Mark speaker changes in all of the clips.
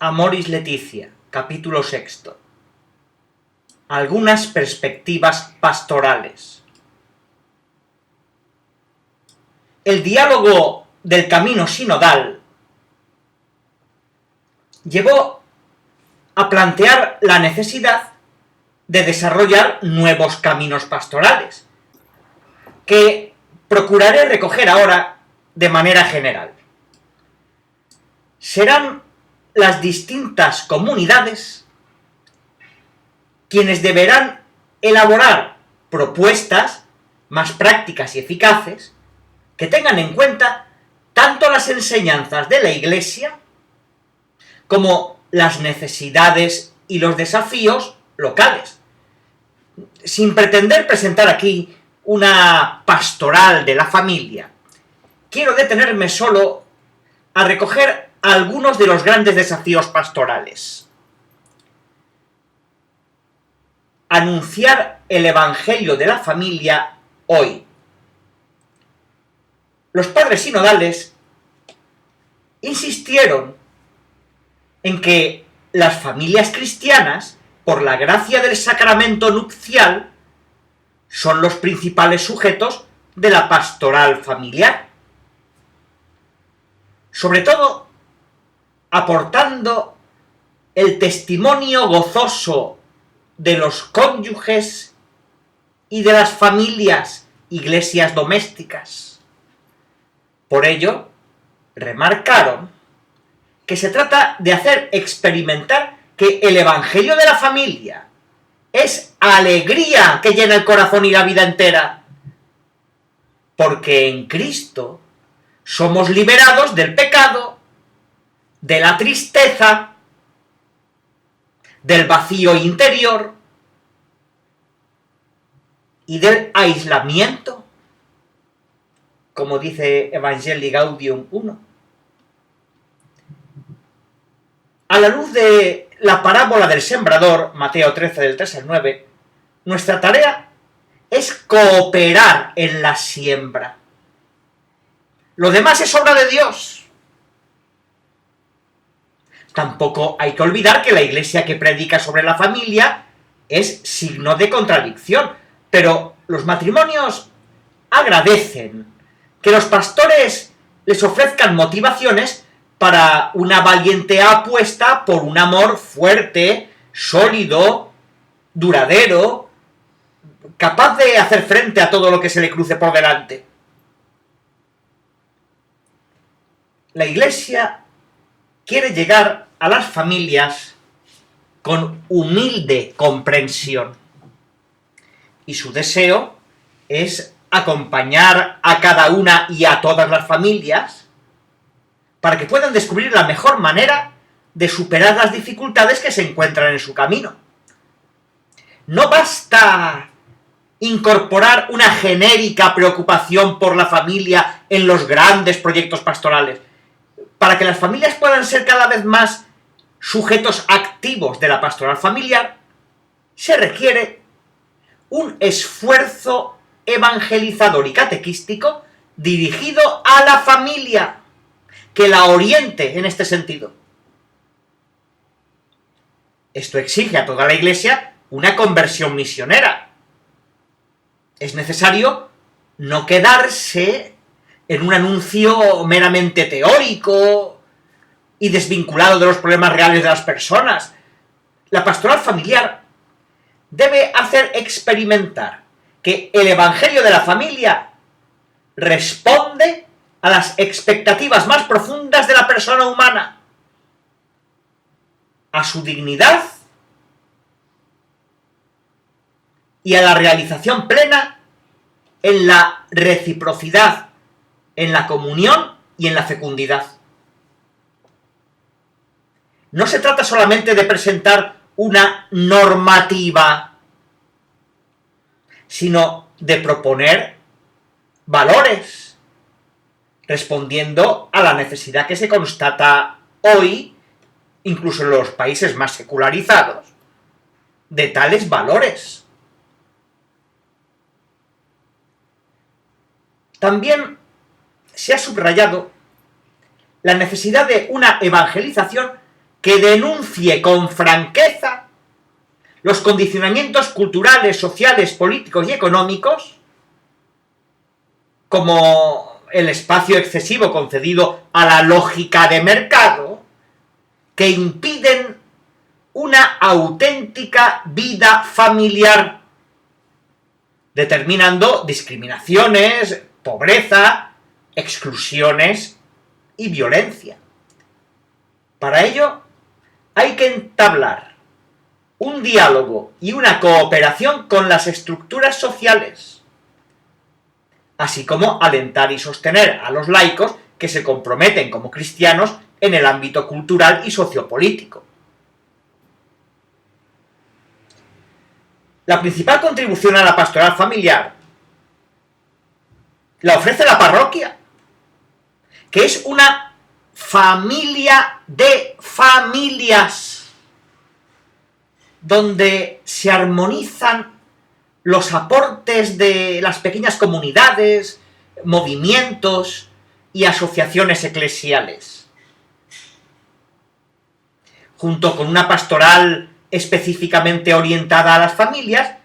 Speaker 1: Amoris Laetitia, capítulo 6. Algunas perspectivas pastorales. El diálogo del camino sinodal llevó a plantear la necesidad de desarrollar nuevos caminos pastorales, que procuraré recoger ahora de manera general. Serán las distintas comunidades quienes deberán elaborar propuestas más prácticas y eficaces que tengan en cuenta tanto las enseñanzas de la Iglesia como las necesidades y los desafíos locales, sin pretender presentar aquí una pastoral de la familia. Quiero detenerme solo a recoger algunos de los grandes desafíos pastorales. Anunciar el Evangelio de la familia hoy. Los padres sinodales insistieron en que las familias cristianas, por la gracia del sacramento nupcial, son los principales sujetos de la pastoral familiar. Sobre todo, aportando el testimonio gozoso de los cónyuges y de las familias, iglesias domésticas. Por ello, remarcaron que se trata de hacer experimentar que el Evangelio de la familia es alegría que llena el corazón y la vida entera, porque en Cristo somos liberados del pecado, de la tristeza, del vacío interior y del aislamiento, como dice Evangelii Gaudium 1. A la luz de la parábola del sembrador, Mateo 13, del 3 al 9, nuestra tarea es cooperar en la siembra. Lo demás es obra de Dios. Tampoco hay que olvidar que la Iglesia que predica sobre la familia es signo de contradicción, pero los matrimonios agradecen que los pastores les ofrezcan motivaciones para una valiente apuesta por un amor fuerte, sólido, duradero, capaz de hacer frente a todo lo que se le cruce por delante. La Iglesia quiere llegar a las familias con humilde comprensión, y su deseo es acompañar a cada una y a todas las familias para que puedan descubrir la mejor manera de superar las dificultades que se encuentran en su camino. No basta incorporar una genérica preocupación por la familia en los grandes proyectos pastorales. Para que las familias puedan ser cada vez más sujetos activos de la pastoral familiar, se requiere un esfuerzo evangelizador y catequístico dirigido a la familia, que la oriente en este sentido. Esto exige a toda la Iglesia una conversión misionera. Es necesario no quedarse en un anuncio meramente teórico y desvinculado de los problemas reales de las personas. La pastoral familiar debe hacer experimentar que el Evangelio de la familia responde a las expectativas más profundas de la persona humana, a su dignidad y a la realización plena en la reciprocidad, en la comunión y en la fecundidad. No se trata solamente de presentar una normativa, sino de proponer valores, respondiendo a la necesidad que se constata hoy, incluso en los países más secularizados, de tales valores. También se ha subrayado la necesidad de una evangelización que denuncie con franqueza los condicionamientos culturales, sociales, políticos y económicos, como el espacio excesivo concedido a la lógica de mercado, que impiden una auténtica vida familiar, determinando discriminaciones, pobreza, exclusiones y violencia. Para ello, hay que entablar un diálogo y una cooperación con las estructuras sociales, así como alentar y sostener a los laicos que se comprometen como cristianos en el ámbito cultural y sociopolítico. La principal contribución a la pastoral familiar la ofrece la parroquia, que es una familia de familias, donde se armonizan los aportes de las pequeñas comunidades, movimientos y asociaciones eclesiales. Junto con una pastoral específicamente orientada a las familias,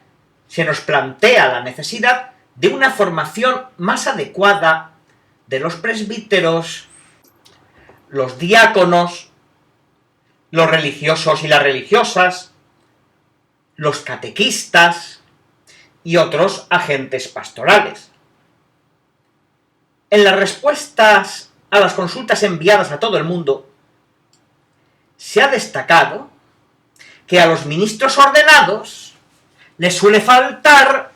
Speaker 1: se nos plantea la necesidad de una formación más adecuada de los presbíteros, los diáconos, los religiosos y las religiosas, los catequistas y otros agentes pastorales. En las respuestas a las consultas enviadas a todo el mundo, se ha destacado que a los ministros ordenados les suele faltar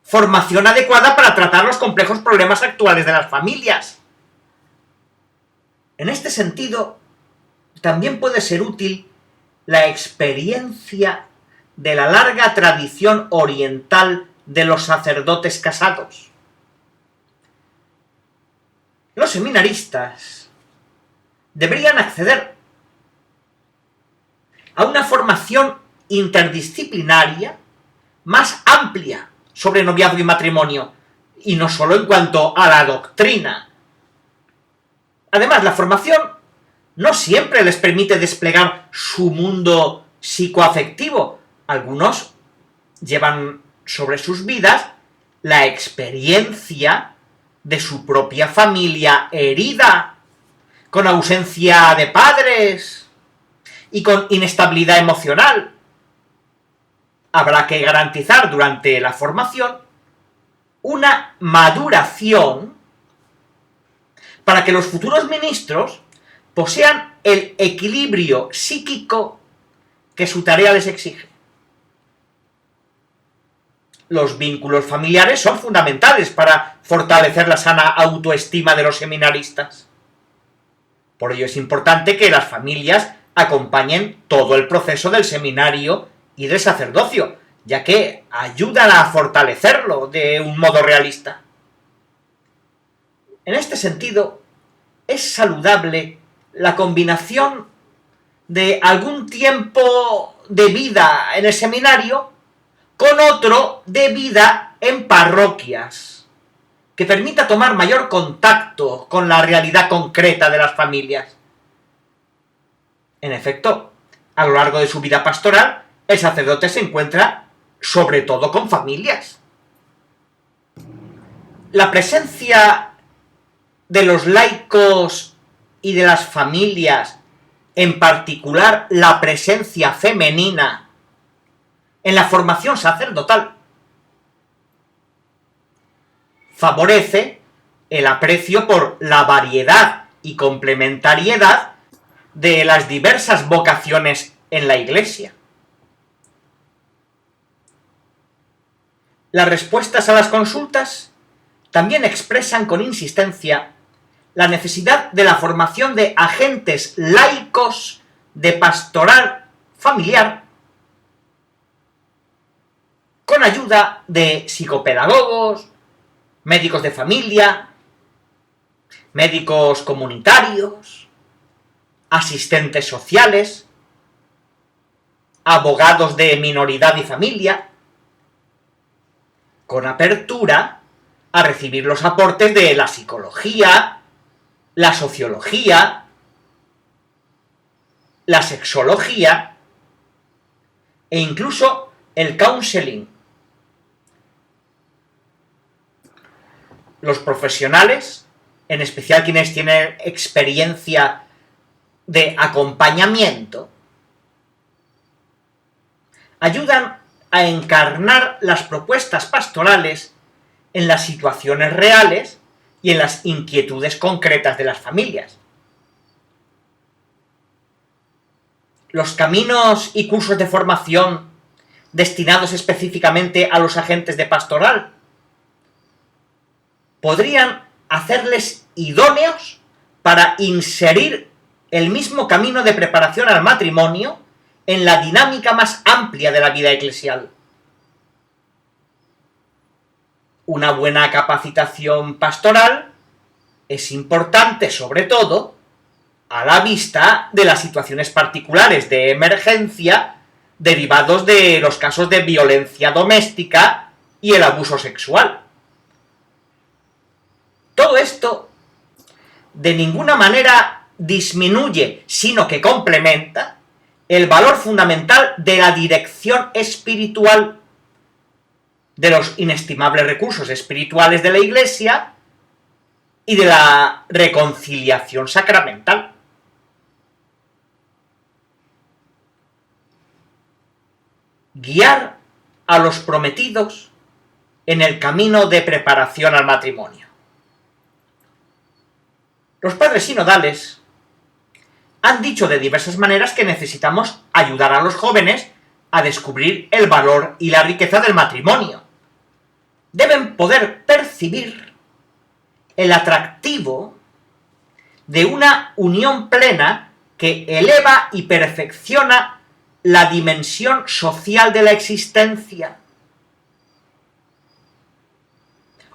Speaker 1: formación adecuada para tratar los complejos problemas actuales de las familias. En este sentido, también puede ser útil la experiencia de la larga tradición oriental de los sacerdotes casados. Los seminaristas deberían acceder a una formación interdisciplinaria más amplia sobre noviazgo y matrimonio, y no solo en cuanto a la doctrina. Además, la formación no siempre les permite desplegar su mundo psicoafectivo. Algunos llevan sobre sus vidas la experiencia de su propia familia herida, con ausencia de padres y con inestabilidad emocional. Habrá que garantizar durante la formación una maduración para que los futuros ministros posean el equilibrio psíquico que su tarea les exige. Los vínculos familiares son fundamentales para fortalecer la sana autoestima de los seminaristas. Por ello es importante que las familias acompañen todo el proceso del seminario y del sacerdocio, ya que ayudan a fortalecerlo de un modo realista. En este sentido, es saludable la combinación de algún tiempo de vida en el seminario con otro de vida en parroquias, que permita tomar mayor contacto con la realidad concreta de las familias. En efecto, a lo largo de su vida pastoral, el sacerdote se encuentra sobre todo con familias. La presencia de los laicos y de las familias, en particular la presencia femenina en la formación sacerdotal, favorece el aprecio por la variedad y complementariedad de las diversas vocaciones en la Iglesia. Las respuestas a las consultas también expresan con insistencia la necesidad de la formación de agentes laicos de pastoral familiar con ayuda de psicopedagogos, médicos de familia, médicos comunitarios, asistentes sociales, abogados de minoridad y familia, con apertura a recibir los aportes de la psicología, la sociología, la sexología e incluso el counseling. Los profesionales, en especial quienes tienen experiencia de acompañamiento, ayudan a encarnar las propuestas pastorales en las situaciones reales y en las inquietudes concretas de las familias. Los caminos y cursos de formación destinados específicamente a los agentes de pastoral podrían hacerles idóneos para inserir el mismo camino de preparación al matrimonio en la dinámica más amplia de la vida eclesial. Una buena capacitación pastoral es importante, sobre todo, a la vista de las situaciones particulares de emergencia derivados de los casos de violencia doméstica y el abuso sexual. Todo esto de ninguna manera disminuye, sino que complementa el valor fundamental de la dirección espiritual, de los inestimables recursos espirituales de la Iglesia y de la reconciliación sacramental. Guiar a los prometidos en el camino de preparación al matrimonio. Los padres sinodales han dicho de diversas maneras que necesitamos ayudar a los jóvenes a descubrir el valor y la riqueza del matrimonio. Deben poder percibir el atractivo de una unión plena que eleva y perfecciona la dimensión social de la existencia.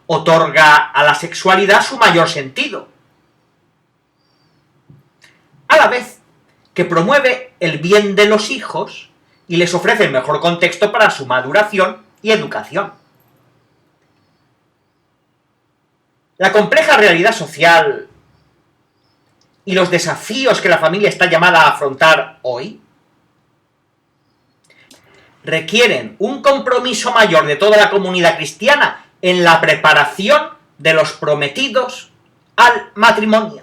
Speaker 1: Otorga a la sexualidad su mayor sentido, a la vez que promueve el bien de los hijos y les ofrece el mejor contexto para su maduración y educación. La compleja realidad social y los desafíos que la familia está llamada a afrontar hoy requieren un compromiso mayor de toda la comunidad cristiana en la preparación de los prometidos al matrimonio.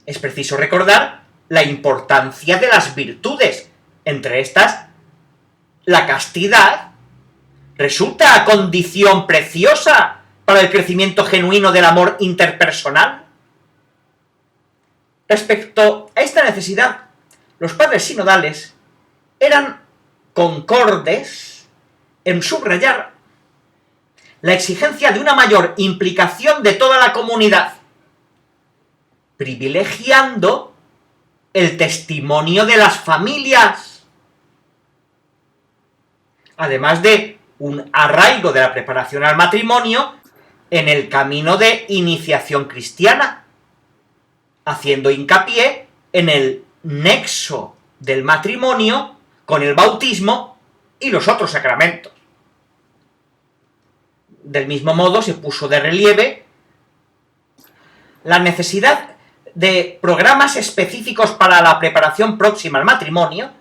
Speaker 1: Es preciso recordar la importancia de las virtudes, entre estas, la castidad resulta condición preciosa para el crecimiento genuino del amor interpersonal. Respecto a esta necesidad, los padres sinodales eran concordes en subrayar la exigencia de una mayor implicación de toda la comunidad, privilegiando el testimonio de las familias, además de un arraigo de la preparación al matrimonio en el camino de iniciación cristiana, haciendo hincapié en el nexo del matrimonio con el bautismo y los otros sacramentos. Del mismo modo se puso de relieve la necesidad de programas específicos para la preparación próxima al matrimonio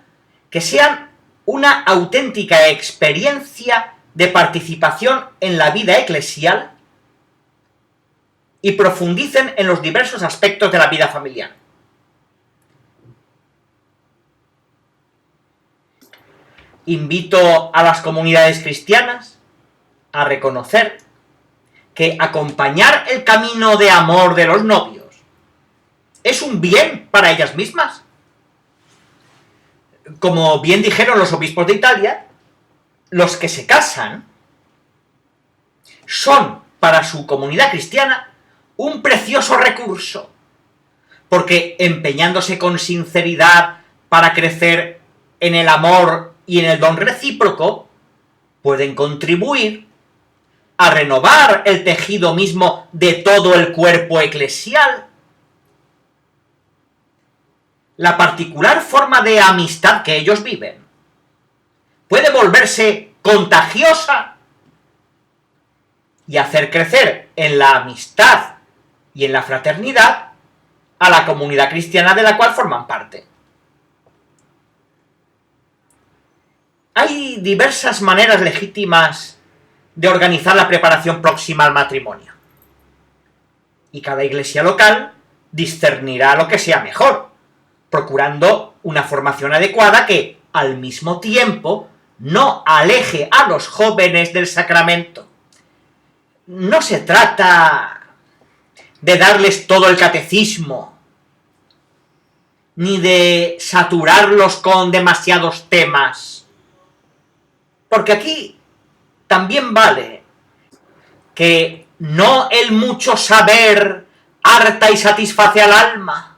Speaker 1: que sean una auténtica experiencia de participación en la vida eclesial y profundicen en los diversos aspectos de la vida familiar. Invito a las comunidades cristianas a reconocer que acompañar el camino de amor de los novios es un bien para ellas mismas. Como bien dijeron los obispos de Italia, los que se casan son para su comunidad cristiana un precioso recurso, porque empeñándose con sinceridad para crecer en el amor y en el don recíproco, pueden contribuir a renovar el tejido mismo de todo el cuerpo eclesial. La particular forma de amistad que ellos viven puede volverse contagiosa y hacer crecer en la amistad y en la fraternidad a la comunidad cristiana de la cual forman parte. Hay diversas maneras legítimas de organizar la preparación próxima al matrimonio. Y cada iglesia local discernirá lo que sea mejor, procurando una formación adecuada que, al mismo tiempo, no aleje a los jóvenes del sacramento. No se trata de darles todo el catecismo, ni de saturarlos con demasiados temas. Porque aquí también vale que no el mucho saber harta y satisface al alma,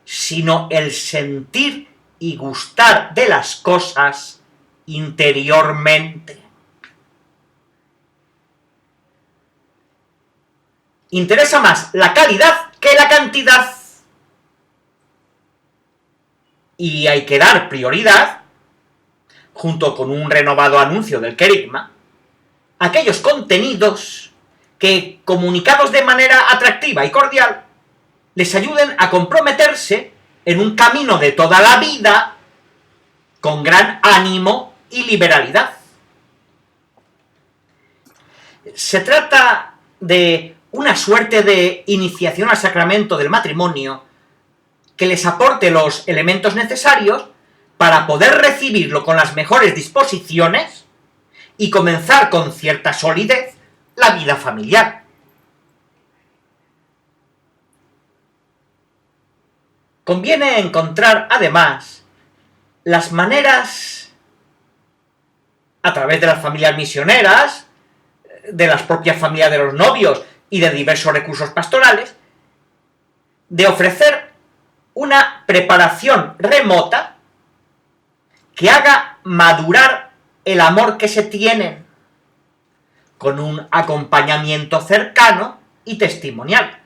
Speaker 1: sino el sentir y gustar de las cosas interiormente. Interesa más la calidad que la cantidad. Y hay que dar prioridad, junto con un renovado anuncio del querigma, a aquellos contenidos que, comunicados de manera atractiva y cordial, les ayuden a comprometerse en un camino de toda la vida con gran ánimo y liberalidad. Se trata de una suerte de iniciación al sacramento del matrimonio que les aporte los elementos necesarios para poder recibirlo con las mejores disposiciones y comenzar con cierta solidez la vida familiar. Conviene encontrar, además, las maneras, a través de las familias misioneras, de las propias familias de los novios y de diversos recursos pastorales, de ofrecer una preparación remota que haga madurar el amor que se tienen, con un acompañamiento cercano y testimonial.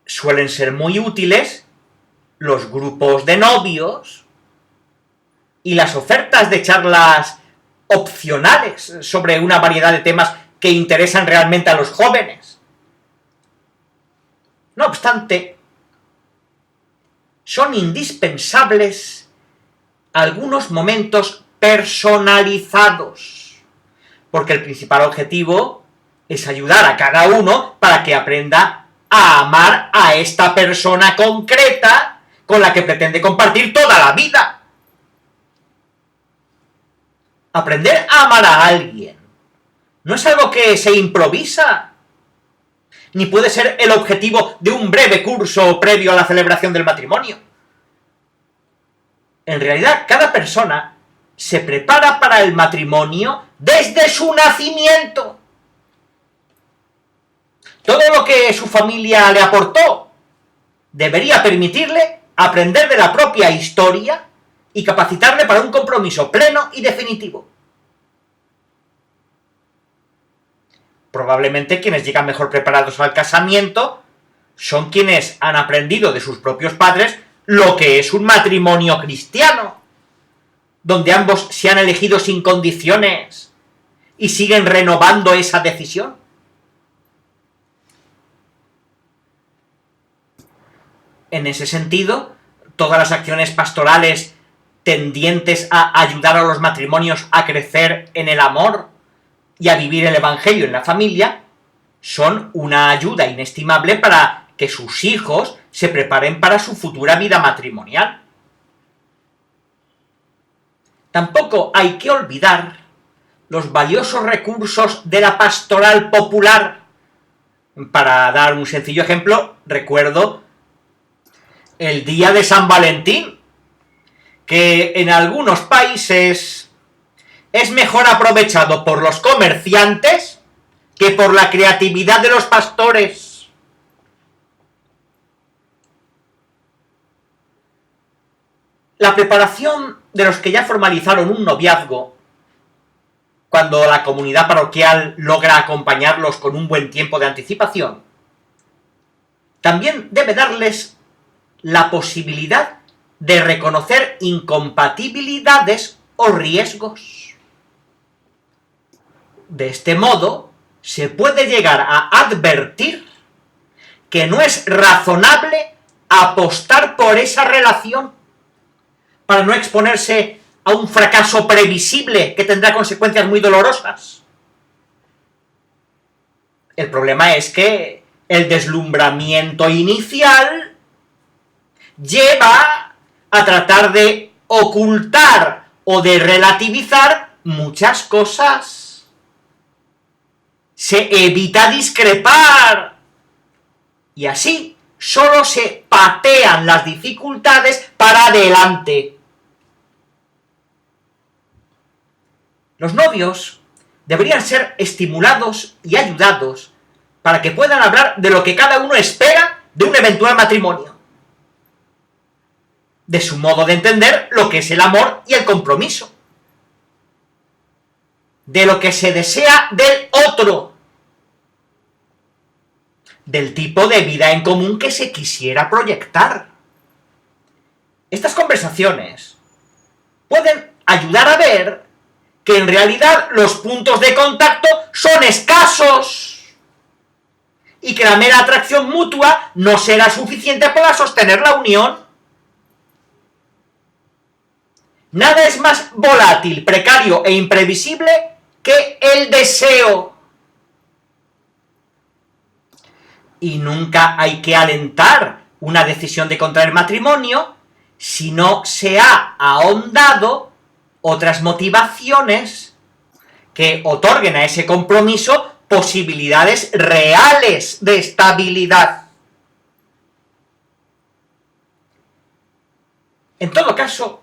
Speaker 1: Suelen ser muy útiles los grupos de novios y las ofertas de charlas opcionales sobre una variedad de temas que interesan realmente a los jóvenes. No obstante, son indispensables algunos momentos personalizados, porque el principal objetivo es ayudar a cada uno para que aprenda a amar a esta persona concreta con la que pretende compartir toda la vida. Aprender a amar a alguien no es algo que se improvisa, ni puede ser el objetivo de un breve curso previo a la celebración del matrimonio. En realidad, cada persona se prepara para el matrimonio desde su nacimiento. Todo lo que su familia le aportó debería permitirle aprender de la propia historia y capacitarle para un compromiso pleno y definitivo. Probablemente quienes llegan mejor preparados al casamiento son quienes han aprendido de sus propios padres lo que es un matrimonio cristiano, donde ambos se han elegido sin condiciones y siguen renovando esa decisión. En ese sentido, todas las acciones pastorales tendientes a ayudar a los matrimonios a crecer en el amor y a vivir el Evangelio en la familia son una ayuda inestimable para que sus hijos se preparen para su futura vida matrimonial. Tampoco hay que olvidar los valiosos recursos de la pastoral popular. Para dar un sencillo ejemplo, recuerdo el día de San Valentín, que en algunos países es mejor aprovechado por los comerciantes que por la creatividad de los pastores. La preparación de los que ya formalizaron un noviazgo, cuando la comunidad parroquial logra acompañarlos con un buen tiempo de anticipación, también debe darles la posibilidad de reconocer incompatibilidades o riesgos. De este modo, se puede llegar a advertir que no es razonable apostar por esa relación para no exponerse a un fracaso previsible que tendrá consecuencias muy dolorosas. El problema es que el deslumbramiento inicial lleva a tratar de ocultar o de relativizar muchas cosas. Se evita discrepar y así solo se patean las dificultades para adelante. Los novios deberían ser estimulados y ayudados para que puedan hablar de lo que cada uno espera de un eventual matrimonio, de su modo de entender lo que es el amor y el compromiso, de lo que se desea del otro, del tipo de vida en común que se quisiera proyectar. Estas conversaciones pueden ayudar a ver que en realidad los puntos de contacto son escasos y que la mera atracción mutua no será suficiente para sostener la unión. Nada es más volátil, precario e imprevisible que el deseo. Y nunca hay que alentar una decisión de contraer matrimonio si no se ha ahondado otras motivaciones que otorguen a ese compromiso posibilidades reales de estabilidad. En todo caso,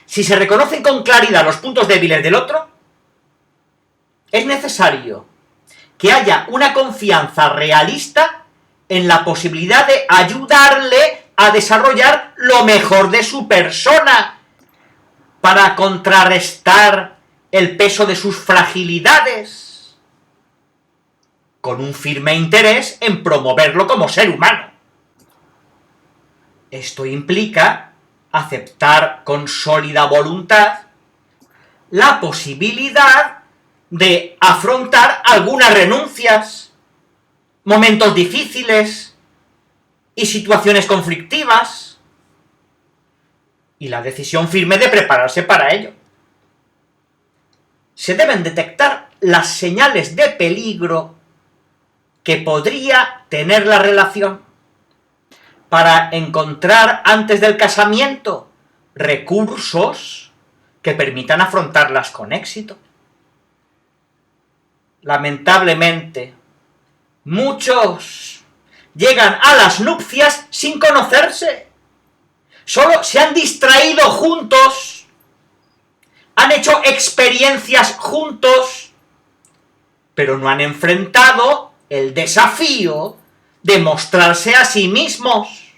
Speaker 1: si se reconocen con claridad los puntos débiles del otro, es necesario que haya una confianza realista en la posibilidad de ayudarle a desarrollar lo mejor de su persona, para contrarrestar el peso de sus fragilidades, con un firme interés en promoverlo como ser humano. Esto implica aceptar con sólida voluntad la posibilidad de afrontar algunas renuncias, momentos difíciles y situaciones conflictivas, y la decisión firme de prepararse para ello. Se deben detectar las señales de peligro que podría tener la relación para encontrar antes del casamiento recursos que permitan afrontarlas con éxito. Lamentablemente, muchos llegan a las nupcias sin conocerse. Solo se han distraído juntos, han hecho experiencias juntos, pero no han enfrentado el desafío de mostrarse a sí mismos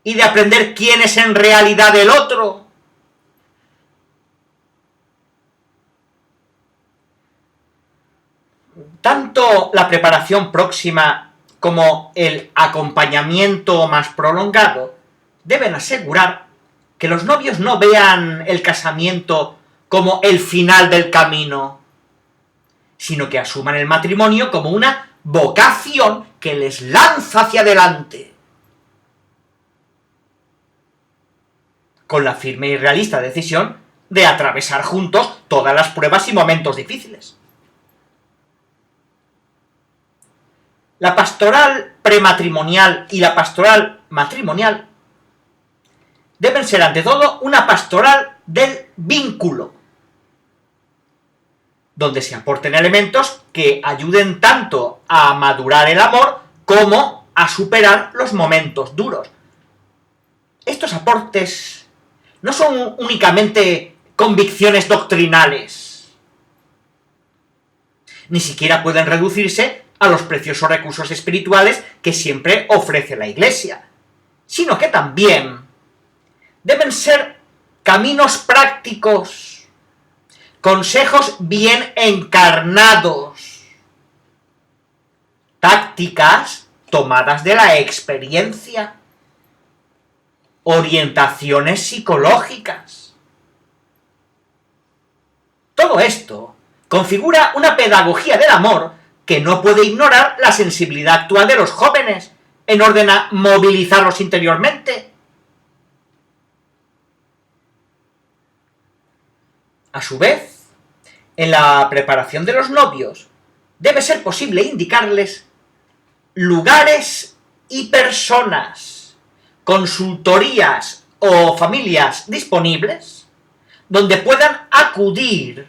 Speaker 1: y de aprender quién es en realidad el otro. Tanto la preparación próxima como el acompañamiento más prolongado deben asegurar que los novios no vean el casamiento como el final del camino, sino que asuman el matrimonio como una vocación que les lanza hacia adelante, con la firme y realista decisión de atravesar juntos todas las pruebas y momentos difíciles. La pastoral prematrimonial y la pastoral matrimonial deben ser ante todo una pastoral del vínculo, donde se aporten elementos que ayuden tanto a madurar el amor como a superar los momentos duros. Estos aportes no son únicamente convicciones doctrinales, ni siquiera pueden reducirse a los preciosos recursos espirituales que siempre ofrece la Iglesia, sino que también deben ser caminos prácticos, consejos bien encarnados, tácticas tomadas de la experiencia, orientaciones psicológicas. Todo esto configura una pedagogía del amor que no puede ignorar la sensibilidad actual de los jóvenes en orden a movilizarlos interiormente. A su vez, en la preparación de los novios, debe ser posible indicarles lugares y personas, consultorías o familias disponibles donde puedan acudir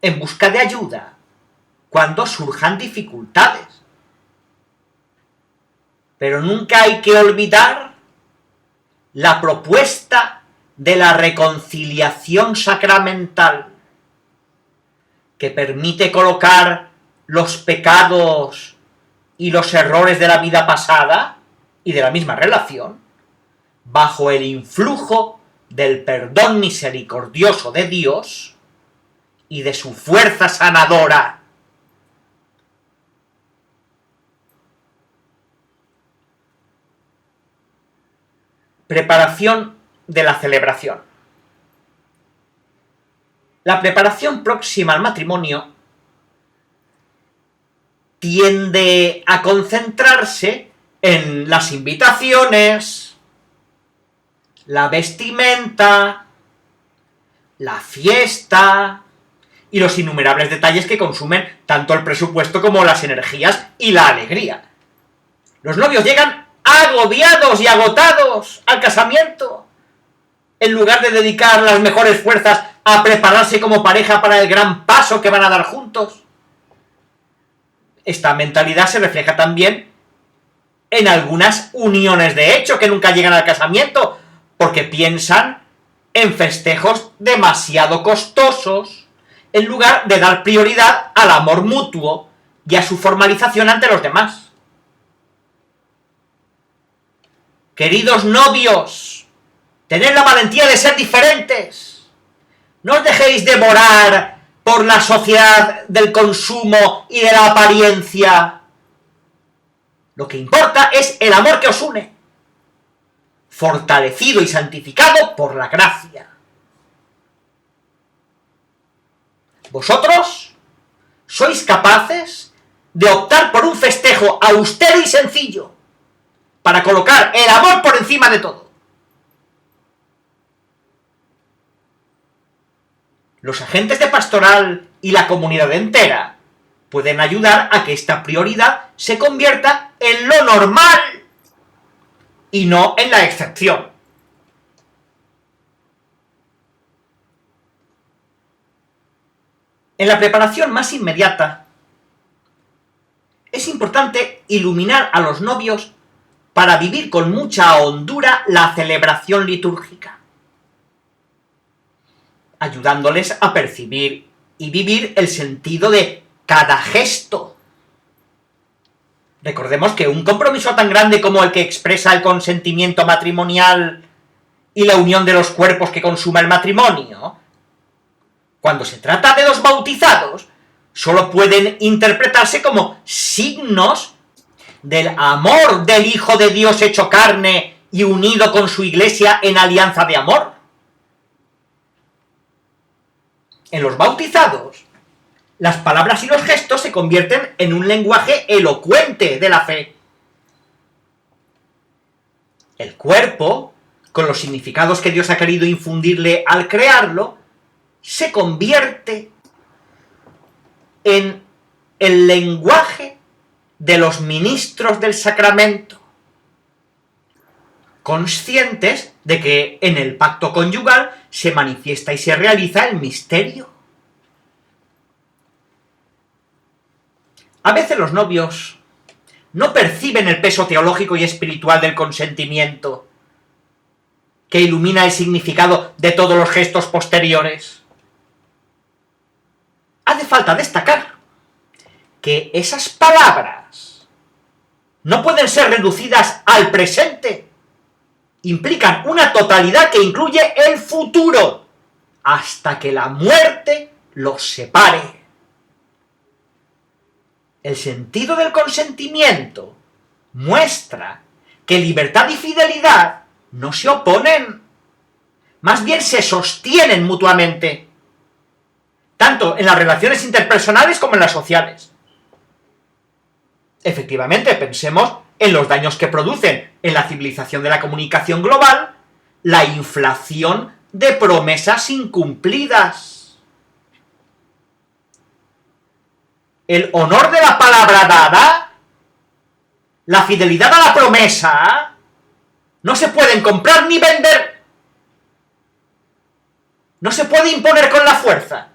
Speaker 1: en busca de ayuda cuando surjan dificultades. Pero nunca hay que olvidar la propuesta de la reconciliación sacramental, que permite colocar los pecados y los errores de la vida pasada y de la misma relación bajo el influjo del perdón misericordioso de Dios y de su fuerza sanadora. Preparación de la celebración. La preparación próxima al matrimonio tiende a concentrarse en las invitaciones, la vestimenta, la fiesta y los innumerables detalles que consumen tanto el presupuesto como las energías y la alegría. Los novios llegan agobiados y agotados al casamiento, en lugar de dedicar las mejores fuerzas a prepararse como pareja para el gran paso que van a dar juntos. Esta mentalidad se refleja también en algunas uniones de hecho que nunca llegan al casamiento, porque piensan en festejos demasiado costosos, en lugar de dar prioridad al amor mutuo y a su formalización ante los demás. Queridos novios, tened la valentía de ser diferentes. No os dejéis devorar por la sociedad del consumo y de la apariencia. Lo que importa es el amor que os une, fortalecido y santificado por la gracia. Vosotros sois capaces de optar por un festejo austero y sencillo, para colocar el amor por encima de todo. Los agentes de pastoral y la comunidad entera pueden ayudar a que esta prioridad se convierta en lo normal y no en la excepción. En la preparación más inmediata, es importante iluminar a los novios para vivir con mucha hondura la celebración litúrgica, ayudándoles a percibir y vivir el sentido de cada gesto. Recordemos que un compromiso tan grande como el que expresa el consentimiento matrimonial y la unión de los cuerpos que consuma el matrimonio, cuando se trata de los bautizados, solo pueden interpretarse como signos del amor del Hijo de Dios hecho carne y unido con su Iglesia en alianza de amor. En los bautizados, las palabras y los gestos se convierten en un lenguaje elocuente de la fe. El cuerpo, con los significados que Dios ha querido infundirle al crearlo, se convierte en el lenguaje de los ministros del sacramento, conscientes de que en el pacto conyugal se manifiesta y se realiza el misterio. A veces los novios no perciben el peso teológico y espiritual del consentimiento, que ilumina el significado de todos los gestos posteriores. Hace falta destacar que esas palabras no pueden ser reducidas al presente. Implican una totalidad que incluye el futuro, hasta que la muerte los separe. El sentido del consentimiento muestra que libertad y fidelidad no se oponen, más bien se sostienen mutuamente, tanto en las relaciones interpersonales como en las sociales. Efectivamente, pensemos en los daños que producen en la civilización de la comunicación global la inflación de promesas incumplidas. El honor de la palabra dada, la fidelidad a la promesa, no se pueden comprar ni vender. No se puede imponer con la fuerza,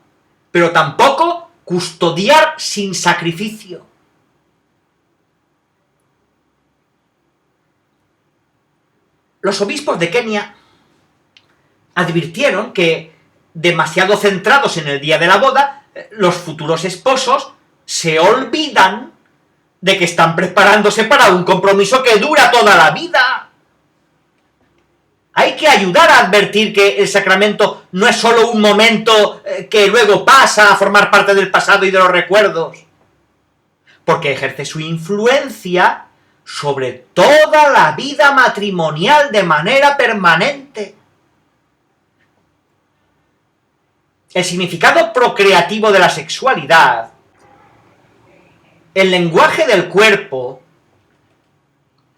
Speaker 1: pero tampoco custodiar sin sacrificio. Los obispos de Kenia advirtieron que, demasiado centrados en el día de la boda, los futuros esposos se olvidan de que están preparándose para un compromiso que dura toda la vida. Hay que ayudar a advertir que el sacramento no es solo un momento que luego pasa a formar parte del pasado y de los recuerdos, porque ejerce su influencia sobre toda la vida matrimonial de manera permanente. El significado procreativo de la sexualidad, el lenguaje del cuerpo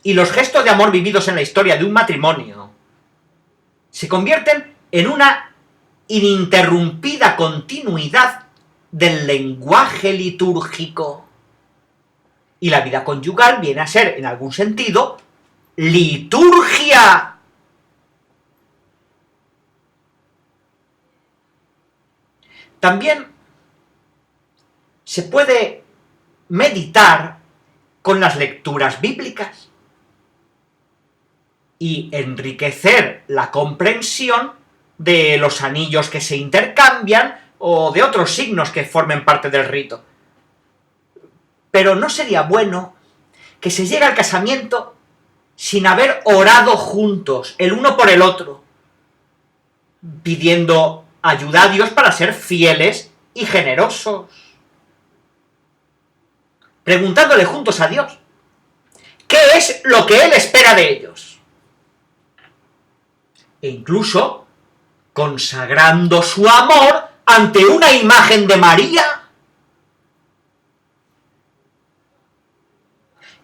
Speaker 1: y los gestos de amor vividos en la historia de un matrimonio se convierten en una ininterrumpida continuidad del lenguaje litúrgico. Y la vida conyugal viene a ser, en algún sentido, liturgia. También se puede meditar con las lecturas bíblicas y enriquecer la comprensión de los anillos que se intercambian o de otros signos que formen parte del rito. Pero no sería bueno que se llegue al casamiento sin haber orado juntos, el uno por el otro, pidiendo ayuda a Dios para ser fieles y generosos, preguntándole juntos a Dios qué es lo que Él espera de ellos, e incluso consagrando su amor ante una imagen de María.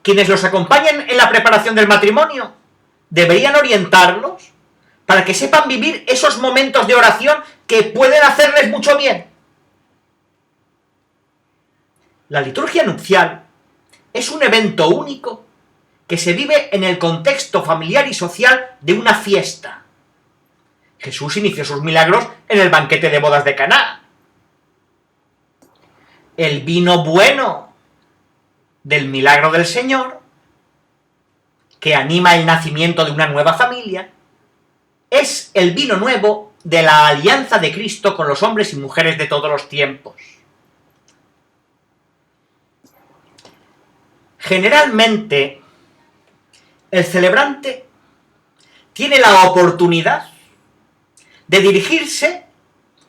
Speaker 1: Quienes los acompañen en la preparación del matrimonio deberían orientarlos para que sepan vivir esos momentos de oración que pueden hacerles mucho bien. La liturgia nupcial es un evento único que se vive en el contexto familiar y social de una fiesta. Jesús inició sus milagros en el banquete de bodas de Caná. El vino bueno del milagro del Señor, que anima el nacimiento de una nueva familia, es el vino nuevo de la alianza de Cristo con los hombres y mujeres de todos los tiempos. Generalmente, el celebrante tiene la oportunidad de dirigirse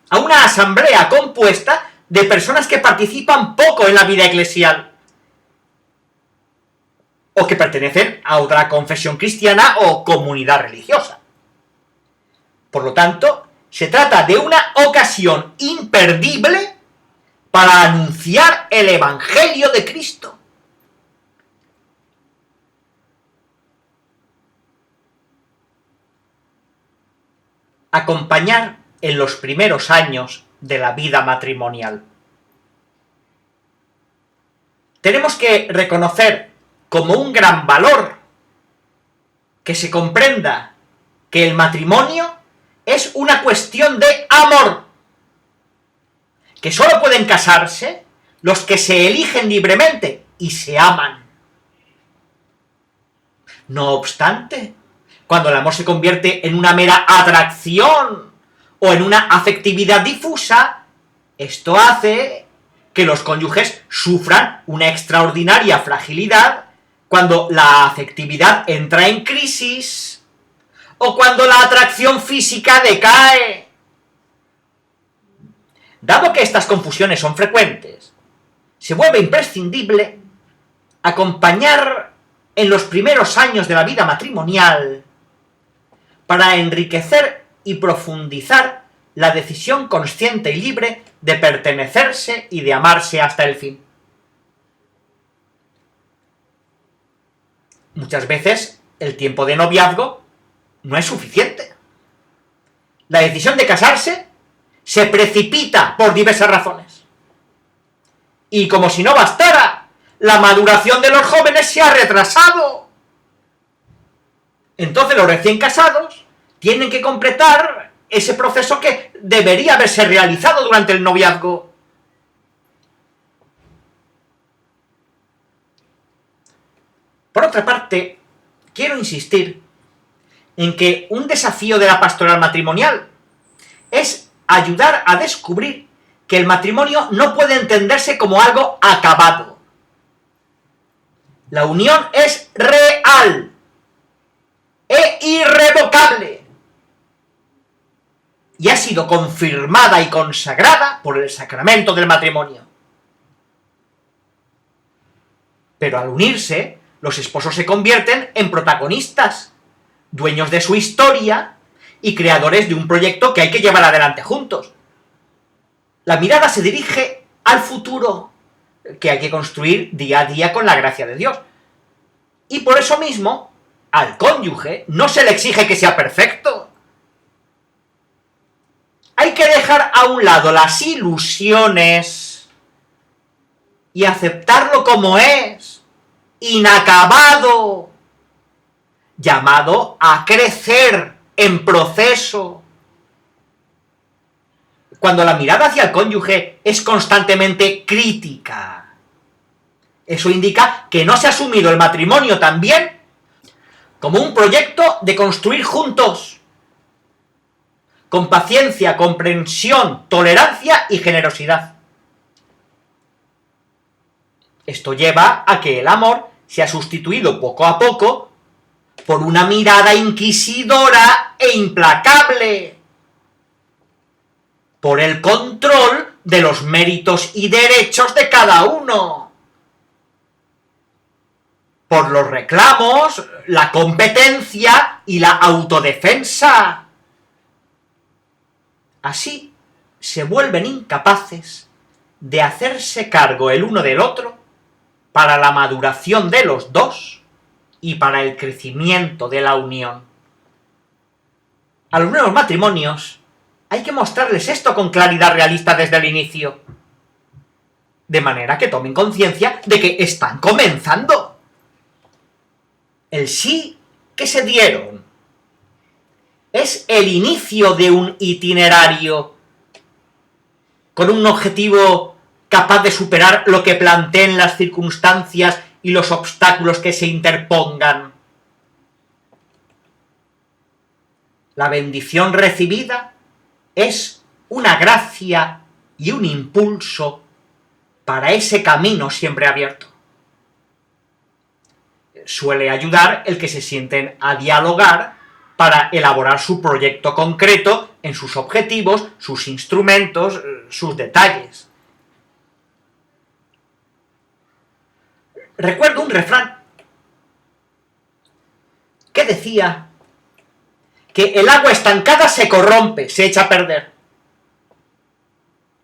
Speaker 1: a una asamblea compuesta de personas que participan poco en la vida eclesial o que pertenecen a otra confesión cristiana o comunidad religiosa. Por lo tanto, se trata de una ocasión imperdible para anunciar el Evangelio de Cristo. Acompañar en los primeros años de la vida matrimonial. Tenemos que reconocer como un gran valor que se comprenda que el matrimonio es una cuestión de amor, que solo pueden casarse los que se eligen libremente y se aman. No obstante, cuando el amor se convierte en una mera atracción o en una afectividad difusa, esto hace que los cónyuges sufran una extraordinaria fragilidad cuando la afectividad entra en crisis o cuando la atracción física decae. Dado que estas confusiones son frecuentes, se vuelve imprescindible acompañar en los primeros años de la vida matrimonial para enriquecer y profundizar la decisión consciente y libre de pertenecerse y de amarse hasta el fin. muchas veces el tiempo de noviazgo no es suficiente. La decisión de casarse se precipita por diversas razones. Y como si no bastara, la maduración de los jóvenes se ha retrasado. Entonces los recién casados tienen que completar ese proceso que debería haberse realizado durante el noviazgo. Por otra parte, quiero insistir en que un desafío de la pastoral matrimonial es ayudar a descubrir que el matrimonio no puede entenderse como algo acabado. La unión es real e irrevocable y ha sido confirmada y consagrada por el sacramento del matrimonio. Pero al unirse, los esposos se convierten en protagonistas, dueños de su historia y creadores de un proyecto que hay que llevar adelante juntos. La mirada se dirige al futuro, que hay que construir día a día con la gracia de Dios. Y por eso mismo, al cónyuge no se le exige que sea perfecto. Hay que dejar a un lado las ilusiones y aceptarlo como es, inacabado, llamado a crecer en proceso. Cuando la mirada hacia el cónyuge es constantemente crítica, eso indica que no se ha asumido el matrimonio también como un proyecto de construir juntos, con paciencia, comprensión, tolerancia y generosidad. Esto lleva a que el amor se ha sustituido poco a poco por una mirada inquisidora e implacable, por el control de los méritos y derechos de cada uno, por los reclamos, la competencia y la autodefensa. Así se vuelven incapaces de hacerse cargo el uno del otro para la maduración de los dos y para el crecimiento de la unión. A los nuevos matrimonios hay que mostrarles esto con claridad realista desde el inicio, de manera que tomen conciencia de que están comenzando. El sí que se dieron es el inicio de un itinerario con un objetivo capaz de superar lo que planteen las circunstancias y los obstáculos que se interpongan. La bendición recibida es una gracia y un impulso para ese camino siempre abierto. Suele ayudar el que se sienten a dialogar para elaborar su proyecto concreto en sus objetivos, sus instrumentos, sus detalles. Recuerdo un refrán que decía que el agua estancada se corrompe, se echa a perder.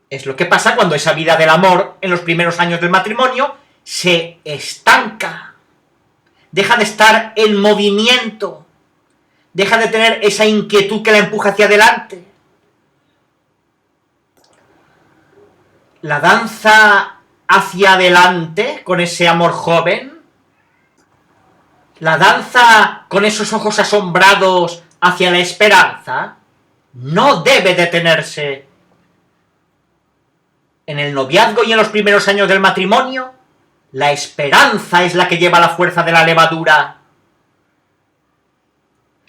Speaker 1: Es lo que pasa cuando esa vida del amor en los primeros años del matrimonio se estanca, deja de estar en movimiento, deja de tener esa inquietud que la empuja hacia adelante. La danza hacia adelante con ese amor joven, la danza con esos ojos asombrados hacia la esperanza, no debe detenerse. En el noviazgo y en los primeros años del matrimonio, la esperanza es la que lleva la fuerza de la levadura,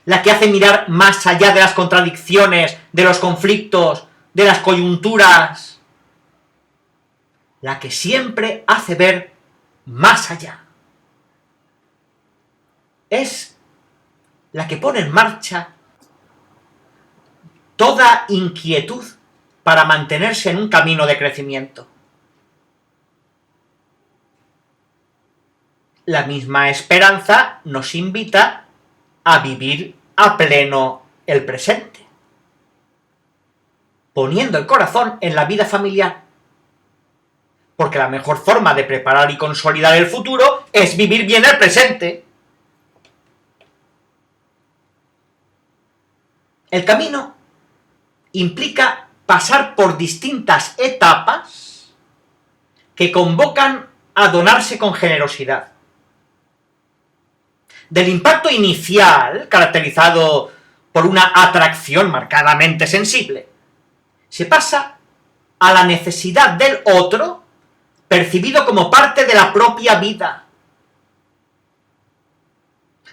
Speaker 1: la que hace mirar más allá de las contradicciones, de los conflictos, de las coyunturas, la que siempre hace ver más allá. Es la que pone en marcha toda inquietud para mantenerse en un camino de crecimiento. La misma esperanza nos invita a vivir a pleno el presente, poniendo el corazón en la vida familiar, porque la mejor forma de preparar y consolidar el futuro es vivir bien el presente, El camino implica pasar por distintas etapas que convocan a donarse con generosidad. Del impacto inicial, caracterizado por una atracción marcadamente sensible, se pasa a la necesidad del otro, percibido como parte de la propia vida.